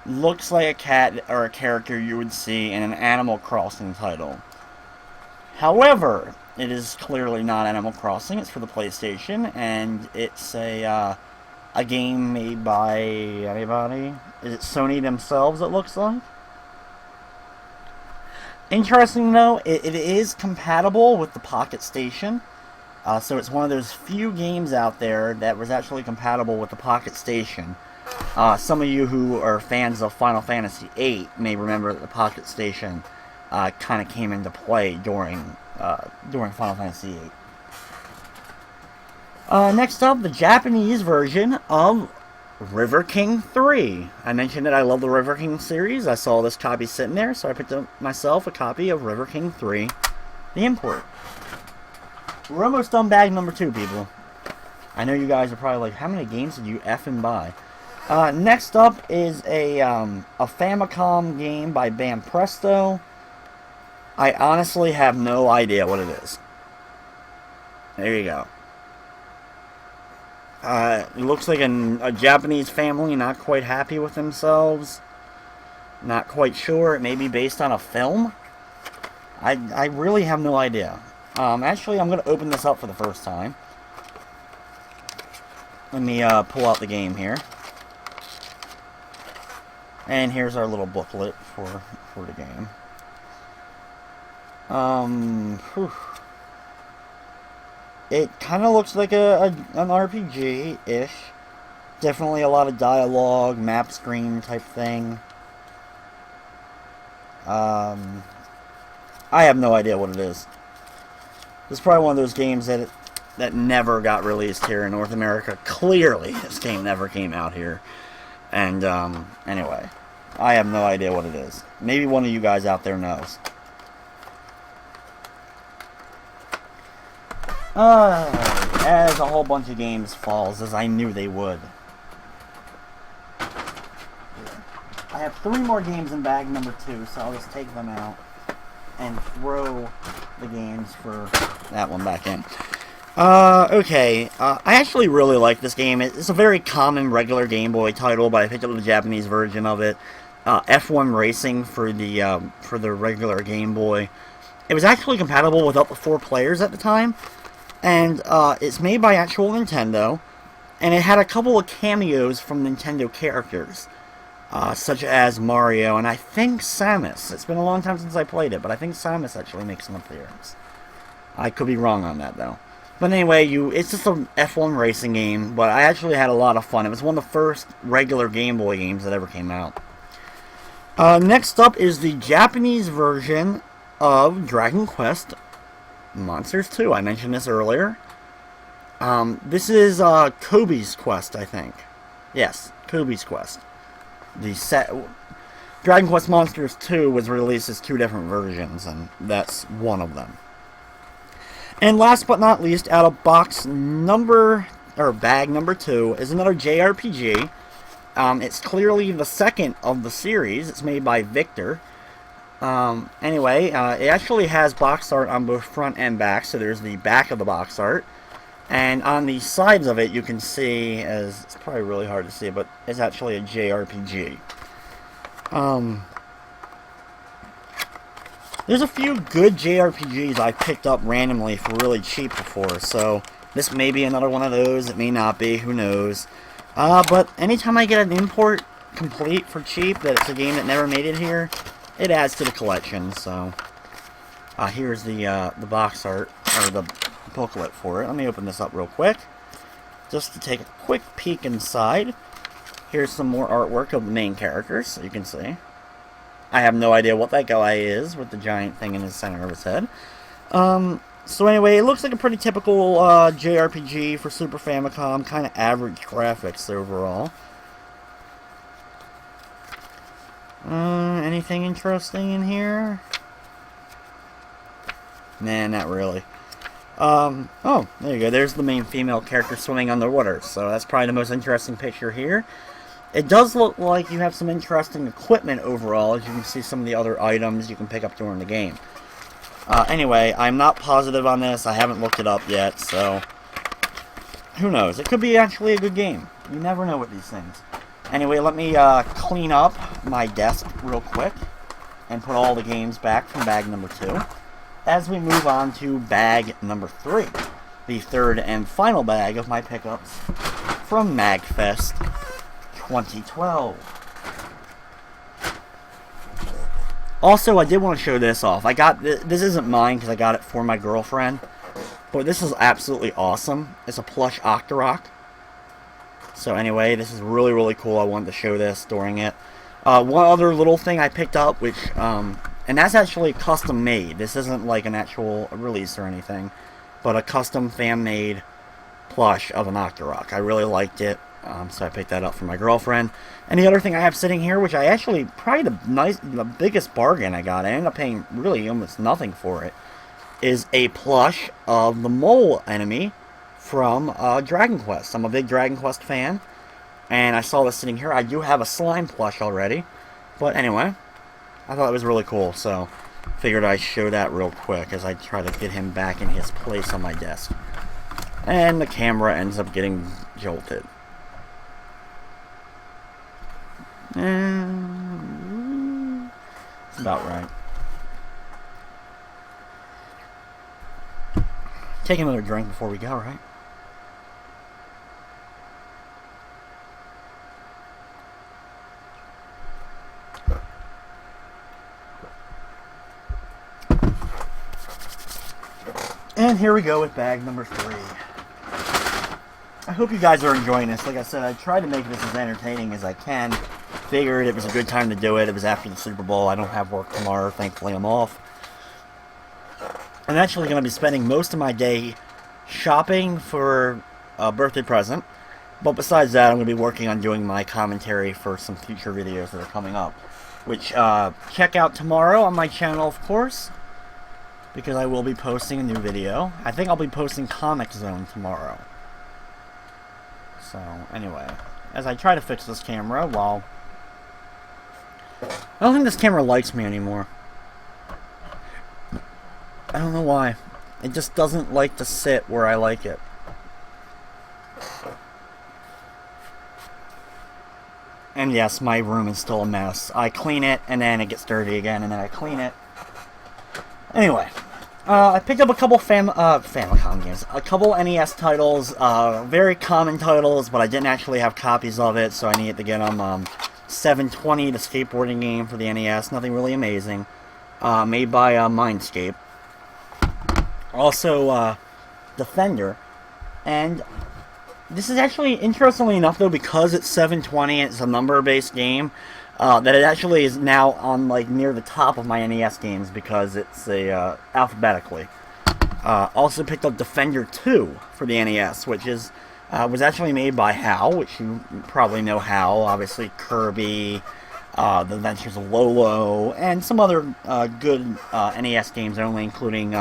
looks like a cat or a character you would see in an Animal Crossing title. However, it is clearly not Animal Crossing. It's for the PlayStation, and it's a game made by anybody. Is it Sony themselves, it looks like? Interesting, though, it is compatible with the Pocket Station. So it's one of those few games out there that was actually compatible with the Pocket Station. Some of you who are fans of Final Fantasy VIII may remember that the Pocket Station kind of came into play during Final Fantasy VIII. Next up, the Japanese version of River King 3. I mentioned that I love the River King series. I saw this copy sitting there, so I picked up myself a copy of River King 3, the import. We're almost done bag number 2, people. I know you guys are probably like, how many games did you effing buy? Next up is a Famicom game by Bam Presto. I honestly have no idea what it is. There you go. It looks like a Japanese family not quite happy with themselves. Not quite sure. It may be based on a film. I really have no idea. Actually, I'm going to open this up for the first time. Let me pull out the game here. And here's our little booklet for the game. It kind of looks like an RPG-ish. Definitely a lot of dialogue, map screen type thing. I have no idea what it is. It's probably one of those games that never got released here in North America. Clearly, this game never came out here. And, anyway, I have no idea what it is. Maybe one of you guys out there knows. As a whole bunch of games falls, as I knew they would. I have 3 more games in bag number 2, so I'll just take them out and throw the games for that one back in. Okay, I actually really like this game. It's a very common regular Game Boy title, but I picked up the Japanese version of it. F1 Racing for the regular Game Boy. It was actually compatible with up to 4 players at the time, and it's made by actual Nintendo, and it had a couple of cameos from Nintendo characters, such as Mario, and I think Samus. It's been a long time since I played it, but I think Samus actually makes an appearance. I could be wrong on that, though. But anyway, it's just an F1 racing game, but I actually had a lot of fun. It was one of the first regular Game Boy games that ever came out. Next up is the Japanese version of Dragon Quest Monsters 2. I mentioned this earlier. This is Kobe's Quest, I think. Yes, Kobe's Quest. Dragon Quest Monsters 2 was released as 2 different versions, and that's one of them. And last but not least, out of bag number 2 is another JRPG. It's clearly the second of the series. It's made by Victor. Anyway, it actually has box art on both front and back, so there's the back of the box art. And on the sides of it, you can see, as it's probably really hard to see, but it's actually a JRPG. There's a few good JRPGs I picked up randomly for really cheap before, so this may be another one of those. It may not be, who knows. But anytime I get an import complete for cheap, that it's a game that never made it here, it adds to the collection. So here's the box art, or the booklet for it. Let me open this up real quick, just to take a quick peek inside. Here's some more artwork of the main characters, so you can see. I have no idea what that guy is with the giant thing in the center of his head. So anyway, it looks like a pretty typical JRPG for Super Famicom. Kind of average graphics overall. Anything interesting in here? Nah, not really. Oh, there you go. There's the main female character swimming underwater. So that's probably the most interesting picture here. It does look like you have some interesting equipment overall, as you can see some of the other items you can pick up during the game. Anyway, I'm not positive on this. I haven't looked it up yet, so who knows? It could be actually a good game. You never know with these things. Anyway, let me clean up my desk real quick and put all the games back from bag number 2 as we move on to bag number 3, the third and final bag of my pickups from Magfest 2012. Also, I did want to show this off. I got this isn't mine because I got it for my girlfriend, but this is absolutely awesome. It's a plush Octorok. So anyway, this is really, really cool. I wanted to show this during it. One other little thing I picked up, which and that's actually custom made. This isn't like an actual release or anything, but a custom fan made plush of an Octorok. I really liked it. So I picked that up for my girlfriend. And the other thing I have sitting here, which I actually, probably the biggest bargain I got, I ended up paying really almost nothing for it, is a plush of the mole enemy from Dragon Quest. I'm a big Dragon Quest fan, and I saw this sitting here. I do have a slime plush already, but anyway, I thought it was really cool, so figured I'd show that real quick as I try to get him back in his place on my desk. And the camera ends up getting jolted. It's about right. take another drink before we go, right? And here we go with bag number 3. I hope you guys are enjoying this. Like I said, I tried to make this as entertaining as I can. Figured it was a good time to do it. It was after the Super Bowl. I don't have work tomorrow. Thankfully, I'm off. I'm actually going to be spending most of my day shopping for a birthday present. But besides that, I'm going to be working on doing my commentary for some future videos that are coming up. Which, check out tomorrow on my channel, of course. Because I will be posting a new video. I think I'll be posting Comic Zone tomorrow. So, anyway. As I try to fix this camera, well... I don't think this camera likes me anymore. I don't know why. It just doesn't like to sit where I like it. And yes, my room is still a mess. I clean it, and then it gets dirty again, and then I clean it. Anyway, I picked up a couple Famicom games, a couple NES titles, very common titles, but I didn't actually have copies of it, so I needed to get them. 720, the skateboarding game for the NES, nothing really amazing, made by Mindscape. Also, Defender, and this is actually, interestingly enough though, because it's 720 and it's a number-based game, that it actually is now on, like, near the top of my NES games because it's alphabetically. Also picked up Defender 2 for the NES, which is was actually made by HAL, which you probably know HAL, obviously Kirby, The Adventures of Lolo, and some other good NES games only, including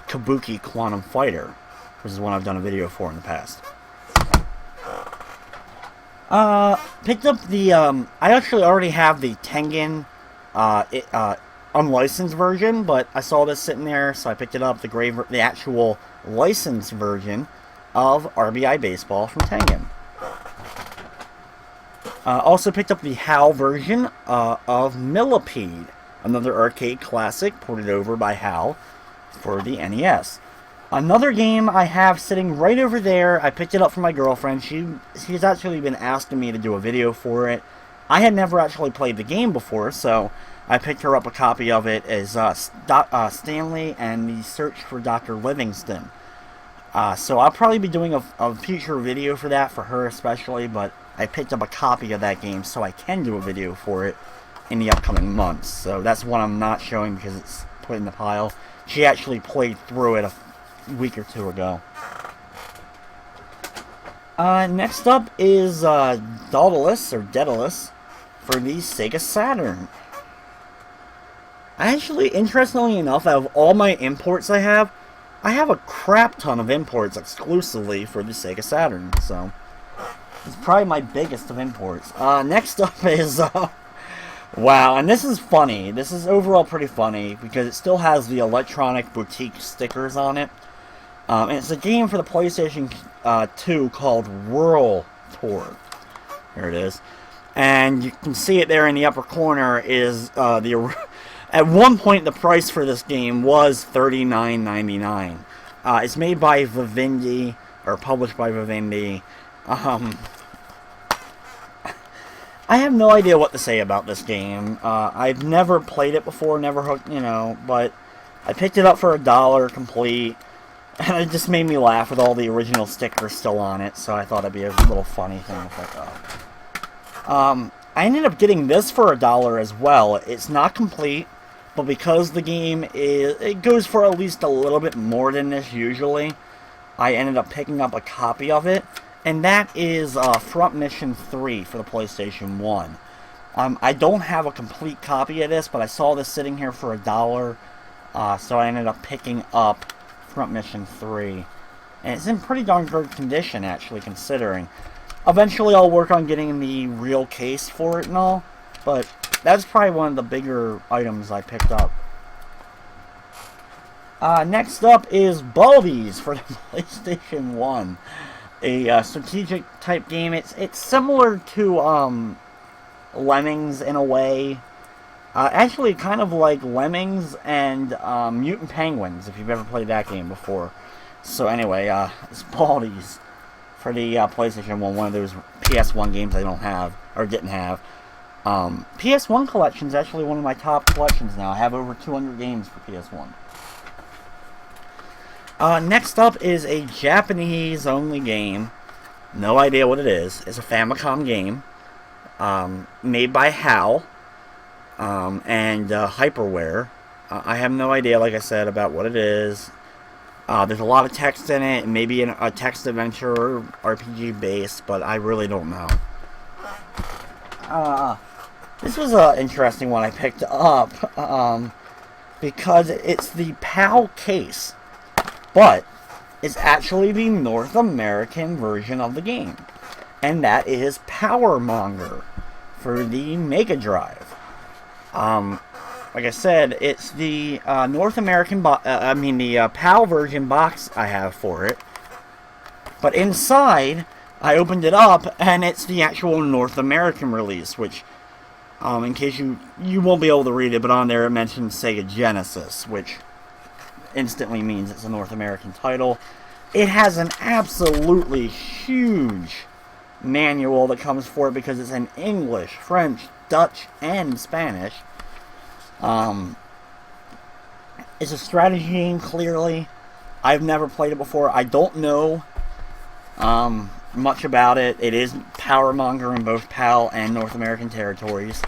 Kabuki Quantum Fighter, which is one I've done a video for in the past. Picked up the, I actually already have the Tengen, unlicensed version, but I saw this sitting there, so I picked it up, the actual licensed version of RBI Baseball from Tengen. Also picked up the HAL version, of Millipede, another arcade classic ported over by HAL for the NES. Another game I have sitting right over there, I picked it up from my girlfriend. She's actually been asking me to do a video for it. I had never actually played the game before, so I picked her up a copy of it as Stanley and the Search for Dr. Livingston. So I'll probably be doing a future video for that, for her especially, but I picked up a copy of that game so I can do a video for it in the upcoming months. So that's one I'm not showing because it's put in the pile. She actually played through it a week or two ago. Next up is Daedalus for the Sega Saturn. Actually, interestingly enough, out of all my imports I have a crap ton of imports exclusively for the Sega Saturn, so it's probably my biggest of imports. Next up is, wow, and this is funny. This is overall pretty funny because it still has the Electronic Boutique stickers on it. And it's a game for the PlayStation 2 called Whirl Tour. There it is. And you can see it there in the upper corner is at one point the price for this game was $39.99. It's made by Vivendi, or published by Vivendi. I have no idea what to say about this game. I've never played it before, never hooked, but I picked it up for $1 complete. And it just made me laugh with all the original stickers still on it, so I thought it'd be a little funny thing to pick up. I ended up getting this for $1 as well. It's not complete, but because the game it goes for at least a little bit more than this usually, I ended up picking up a copy of it, and that is Front Mission 3 for the PlayStation 1. I don't have a complete copy of this, but I saw this sitting here for $1, so I ended up picking up Front Mission 3, and it's in pretty darn good condition, actually, considering. Eventually I'll work on getting the real case for it and all, but that's probably one of the bigger items I picked up. Next up is Baldies for the PlayStation 1, a strategic type game. It's similar to Lemmings in a way. Actually, kind of like Lemmings and Mutant Penguins, if you've ever played that game before. So anyway, it's Baldi's for the PlayStation 1, of those PS1 games I don't have, or didn't have. PS1 collection is actually one of my top collections now. I have over 200 games for PS1. Next up is a Japanese-only game. No idea what it is. It's a Famicom game. Made by HAL. And Hyperware. I have no idea, like I said, about what it is. There's a lot of text in it. Maybe a text adventure RPG base, but I really don't know. This was an interesting one I picked up. Because it's the PAL case. But it's actually the North American version of the game. And that is Power Monger for the Mega Drive. Like I said, it's the North American, the PAL version box I have for it. But inside, I opened it up, and it's the actual North American release, which, in case you won't be able to read it, but on there it mentions Sega Genesis, which instantly means it's a North American title. It has an absolutely huge manual that comes for it because it's in English, French, Dutch, and Spanish. It's a strategy game, clearly. I've never played it before. I don't know much about it. It is Power Monger in both PAL and North American territories.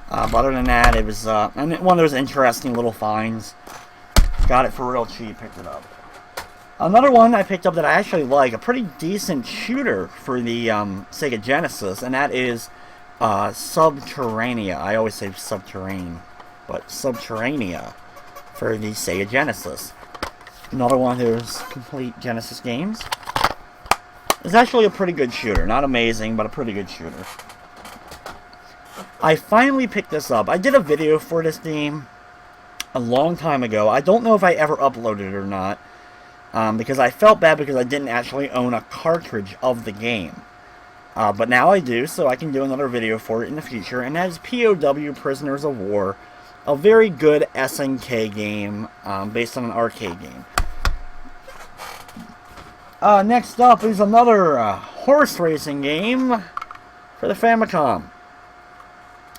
But other than that, it was one of those interesting little finds. Got it for real cheap, picked it up. Another one I picked up that I actually like, a pretty decent shooter for the Sega Genesis, and that is Subterranea. I always say Subterrane, but Subterranea for the Sega Genesis. Another one of those complete Genesis games. It's actually a pretty good shooter. Not amazing, but a pretty good shooter. I finally picked this up. I did a video for this game a long time ago. I don't know if I ever uploaded it or not. Because I felt bad because I didn't actually own a cartridge of the game. But now I do, so I can do another video for it in the future. And that is POW Prisoners of War. A very good SNK game based on an arcade game. Next up is another horse racing game for the Famicom.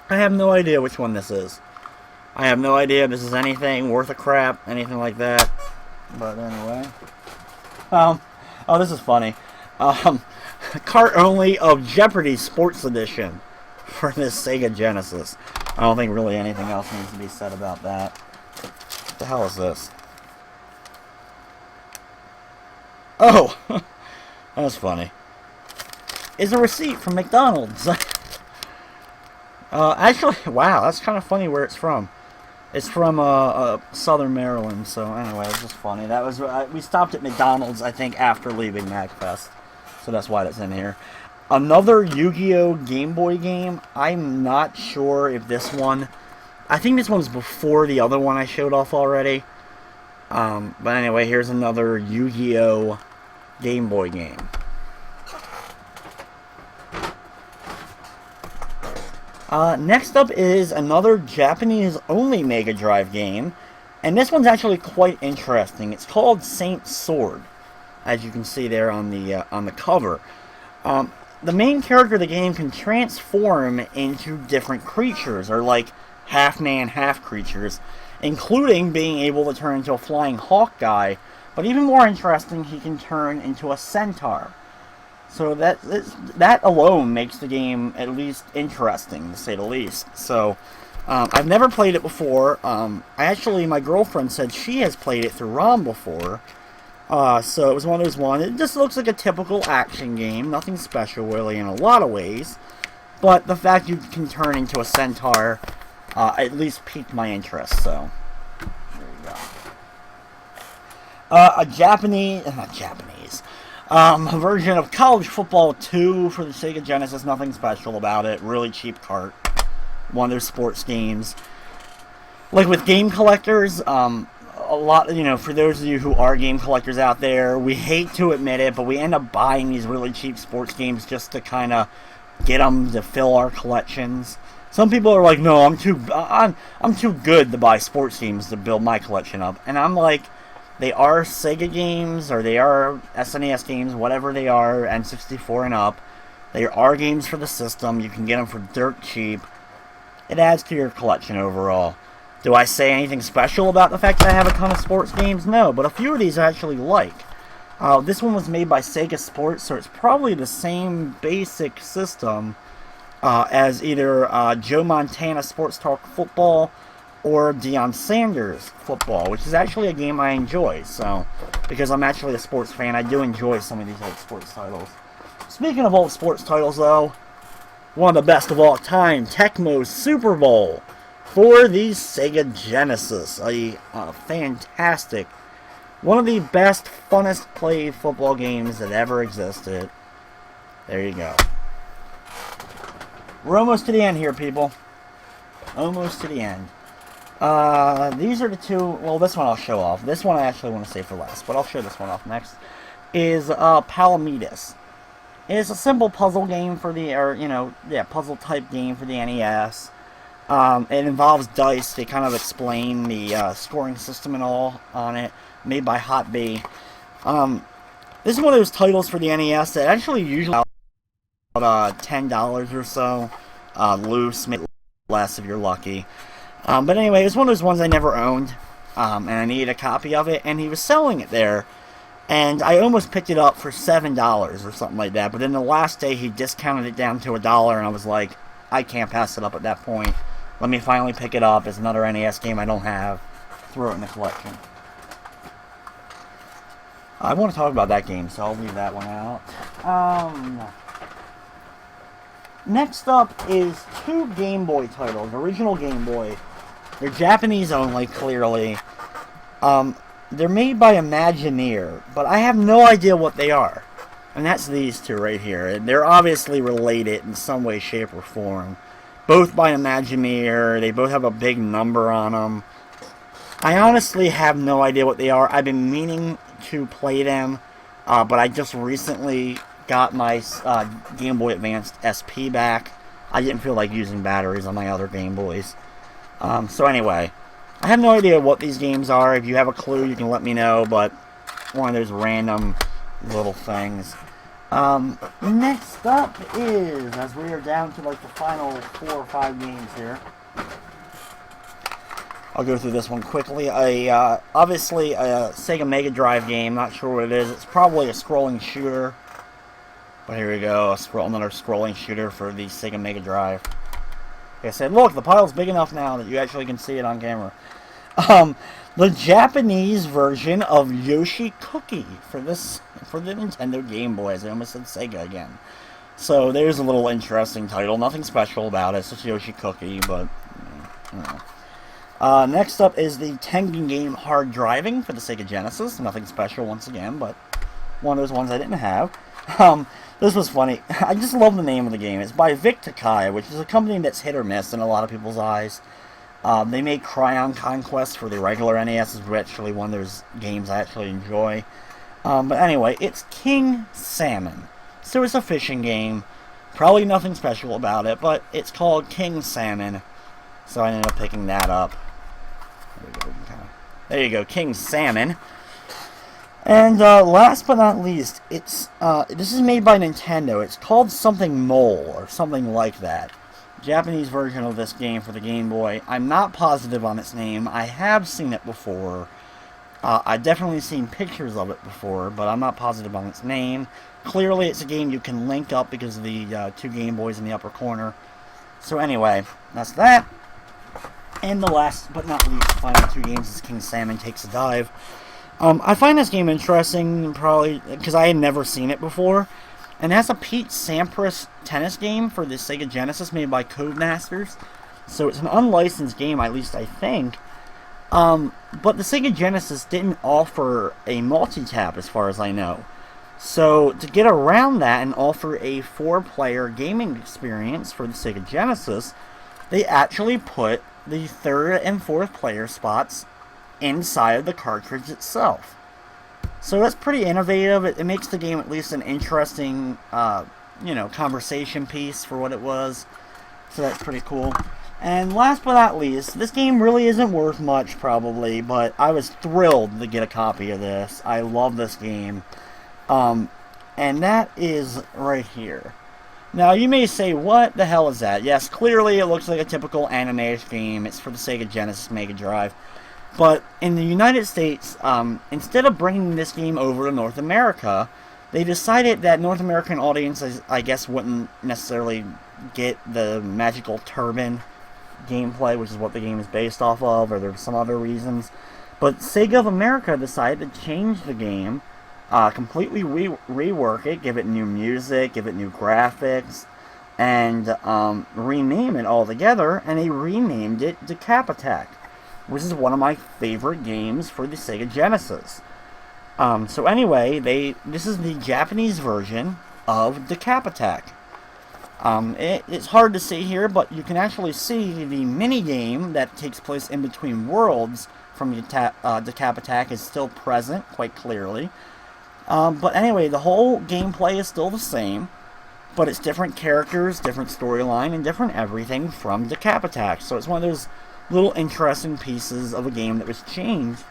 I have no idea which one this is. I have no idea if this is anything worth a crap, anything like that. But anyway. Oh, this is funny. Cart only of Jeopardy Sports Edition for this Sega Genesis. I don't think really anything else needs to be said about that. What the hell is this? Oh! That's funny. It's a receipt from McDonald's. Actually, wow, that's kind of funny where it's from. It's from Southern Maryland, so anyway, it's just funny. That was we stopped at McDonald's, I think, after leaving Magfest, so that's why that's in here. Another Yu-Gi-Oh! Game Boy game. I'm not sure if this one... I think this one's before the other one I showed off already. But anyway, here's another Yu-Gi-Oh! Game Boy game. Next up is another Japanese-only Mega Drive game, and this one's actually quite interesting. It's called Saint Sword, as you can see there on the cover. The main character of the game can transform into different creatures, or like half-man, half-creatures, including being able to turn into a flying hawk guy, but even more interesting, he can turn into a centaur. So that alone makes the game at least interesting, to say the least. So, I've never played it before. My girlfriend said she has played it through ROM before. So it was one of those ones. It just looks like a typical action game. Nothing special, really, in a lot of ways. But the fact you can turn into a centaur at least piqued my interest, so there you go. A version of College Football 2 for the Sega Genesis. Nothing special about it. Really cheap cart. One of those sports games. Like with game collectors, a lot, for those of you who are game collectors out there, we hate to admit it, but we end up buying these really cheap sports games just to kind of get them to fill our collections. Some people are like, no, I'm too good to buy sports games to build my collection up. And I'm like, They are Sega games, or they are SNES games, whatever they are, N64 and up. They are games for the system. You can get them for dirt cheap. It adds to your collection overall. Do I say anything special about the fact that I have a ton of sports games? No, but a few of these I actually like. This one was made by Sega Sports, so it's probably the same basic system as either Joe Montana Sports Talk Football or Deion Sanders Football, which is actually a game I enjoy. So, because I'm actually a sports fan, I do enjoy some of these old sports titles. Speaking of old sports titles, though, one of the best of all time, Tecmo's Super Bowl for the Sega Genesis. A fantastic, one of the best, funnest played football games that ever existed. There you go. We're almost to the end here, people. Almost to the end. These are the two. Well, this one I'll show off. This one I actually want to save for last, but I'll show this one off next. Is Palamedes. It's a simple puzzle game for the, puzzle type game for the NES. It involves dice. They kind of explain the scoring system and all on it. Made by Hot B. This is one of those titles for the NES that actually usually about $10 or so. Loose, maybe less if you're lucky. But anyway, it's one of those ones I never owned. And I needed a copy of it. And he was selling it there. And I almost picked it up for $7 or something like that. But then the last day he discounted it down to $1. And I was like, I can't pass it up at that point. Let me finally pick it up. It's another NES game I don't have. Throw it in the collection. I want to talk about that game, so I'll leave that one out. Next up is two Game Boy titles. Original Game Boy. They're Japanese only, clearly. They're made by Imagineer, but I have no idea what they are. And that's these two right here. They're obviously related in some way, shape, or form. Both by Imagineer. They both have a big number on them. I honestly have no idea what they are. I've been meaning to play them, but I just recently got my Game Boy Advance SP back. I didn't feel like using batteries on my other Game Boys. So anyway, I have no idea what these games are. If you have a clue, you can let me know, but one of those random little things. Next up is, as we are down to like the final 4 or 5 games here, I'll go through this one quickly. Obviously a Sega Mega Drive game, not sure what it is. It's probably a scrolling shooter. But here we go, another scrolling shooter for the Sega Mega Drive. Like I said, look, the pile's big enough now that you actually can see it on camera. The Japanese version of Yoshi Cookie for the Nintendo Game Boy. I almost said Sega again. So there's a little interesting title. Nothing special about it. It's just Yoshi Cookie, but you know. Next up is the Tengen game Hard Driving for the Sega Genesis. Nothing special once again, but one of those ones I didn't have. This was funny. I just love the name of the game. It's by Vectrex, which is a company that's hit or miss in a lot of people's eyes. They made Cryon Conquest for the regular NES, is actually one of those games I actually enjoy. But anyway, it's King Salmon. So it's a fishing game. Probably nothing special about it, but it's called King Salmon. So I ended up picking that up. There you go, King Salmon. And last but not least, it's this is made by Nintendo. It's called something Mole or something like that. Japanese version of this game for the Game Boy. I'm not positive on its name. I have seen it before. I've definitely seen pictures of it before, but I'm not positive on its name. Clearly, it's a game you can link up because of the 2 Game Boys in the upper corner. So anyway, that's that. And the last but not least, final 2 games is King Salmon Takes a Dive. I find this game interesting, probably because I had never seen it before. And it has a Pete Sampras tennis game for the Sega Genesis made by Codemasters. So it's an unlicensed game, at least I think. But the Sega Genesis didn't offer a multi-tap as far as I know. So to get around that and offer a 4-player gaming experience for the Sega Genesis, they actually put the 3rd and 4th player spots inside of the cartridge itself. So that's pretty innovative. It makes the game at least an interesting, conversation piece for what it was. So that's pretty cool. And last but not least, this game really isn't worth much probably, but I was thrilled to get a copy of this. I love this game. And that is right here. Now you may say, what the hell is that? Yes, clearly it looks like a typical anime game. It's for the Sega Genesis Mega Drive. But in the United States, instead of bringing this game over to North America, they decided that North American audiences, I guess, wouldn't necessarily get the magical turban gameplay, which is what the game is based off of, or there's some other reasons. But Sega of America decided to change the game, completely rework it, give it new music, give it new graphics, and rename it altogether, and they renamed it Decap Attack, which is one of my favorite games for the Sega Genesis. So anyway, this is the Japanese version of Decap Attack. It's hard to see here, but you can actually see the mini-game that takes place in between worlds from Decap Attack is still present, quite clearly. But anyway, the whole gameplay is still the same, but it's different characters, different storyline, and different everything from Decap Attack. So it's one of those little interesting pieces of a game that was changed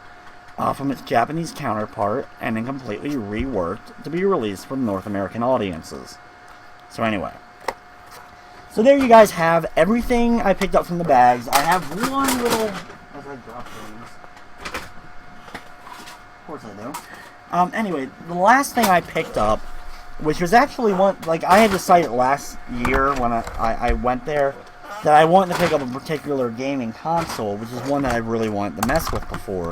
from its Japanese counterpart and then completely reworked to be released for North American audiences. So anyway. So there you guys have everything I picked up from the bags. I have one little... As I drop things. Of course I do. Anyway, the last thing I picked up, which was actually one... Like, I had decided last year when I went there that I wanted to pick up a particular gaming console, which is one that I really wanted to mess with before.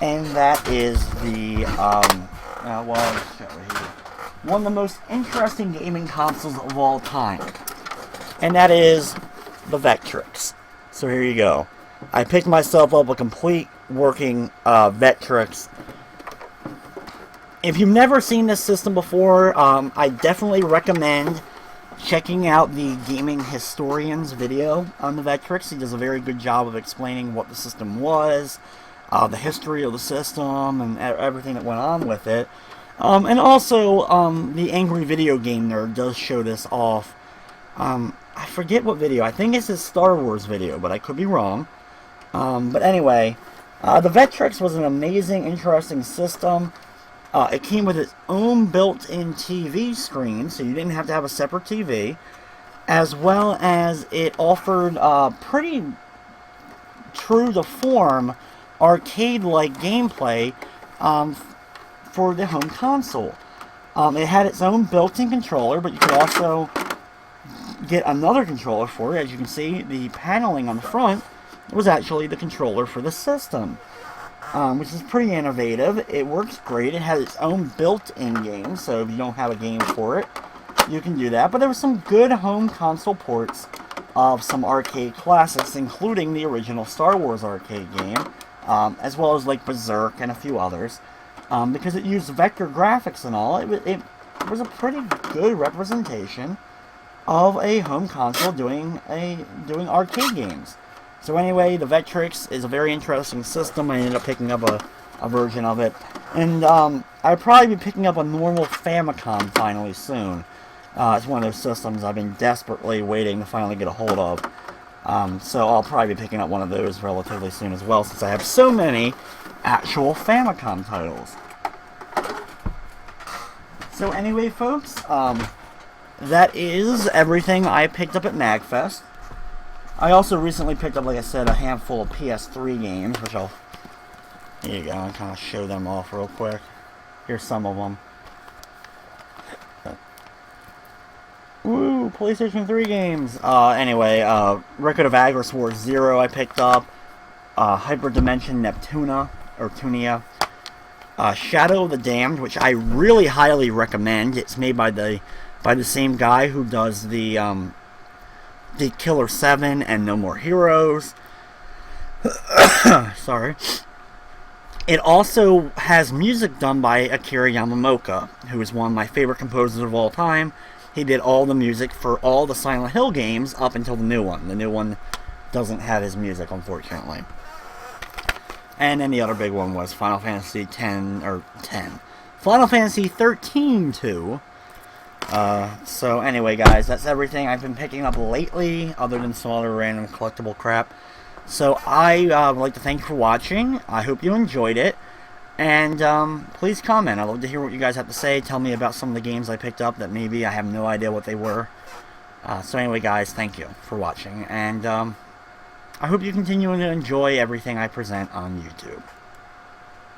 And that is the, one of the most interesting gaming consoles of all time. And that is the Vectrex. So here you go. I picked myself up a complete working Vectrex. If you've never seen this system before, I definitely recommend checking out the Gaming Historian's video on the Vectrex. He does a very good job of explaining what the system was, the history of the system, and everything that went on with it. And also, the Angry Video Game Nerd does show this off. I forget what video. I think it's his Star Wars video, but I could be wrong. But anyway, the Vectrex was an amazing, interesting system. It came with its own built-in TV screen, so you didn't have to have a separate TV, as well as it offered pretty true to form arcade-like gameplay for the home console. It had its own built-in controller, but you could also get another controller for it. As you can see, the paneling on the front was actually the controller for the system, which is pretty innovative. It works great. It has its own built-in game, so if you don't have a game for it, you can do that. But there were some good home console ports of some arcade classics, including the original Star Wars arcade game, as well as like Berserk and a few others. Because it used vector graphics and all, it was a pretty good representation of a home console doing arcade games. So anyway, the Vectrex is a very interesting system. I ended up picking up a version of it. And I'll probably be picking up a normal Famicom finally soon. It's one of those systems I've been desperately waiting to finally get a hold of. So I'll probably be picking up one of those relatively soon as well, since I have so many actual Famicom titles. So anyway, folks, that is everything I picked up at Magfest. I also recently picked up, like I said, a handful of PS3 games, which here you go, I'll kind of show them off real quick. Here's some of them. Woo, PlayStation 3 games. Anyway, Record of Agris Wars 0 I picked up. Hyperdimension Neptunia. Shadow of the Damned, which I really highly recommend. It's made by the same guy who does the Killer 7 and No More Heroes. Sorry. It also has music done by Akira Yamamoto, who is one of my favorite composers of all time. He did all the music for all the Silent Hill games up until the new one. The new one doesn't have his music, unfortunately. And then the other big one was Final Fantasy Final Fantasy 13 2. So anyway, guys, that's everything I've been picking up lately, other than some other random collectible crap. So I would like to thank you for watching. I hope you enjoyed it. And please comment. I'd love to hear what you guys have to say. Tell me about some of the games I picked up that maybe I have no idea what they were. So anyway, guys, thank you for watching. And I hope you continue to enjoy everything I present on YouTube.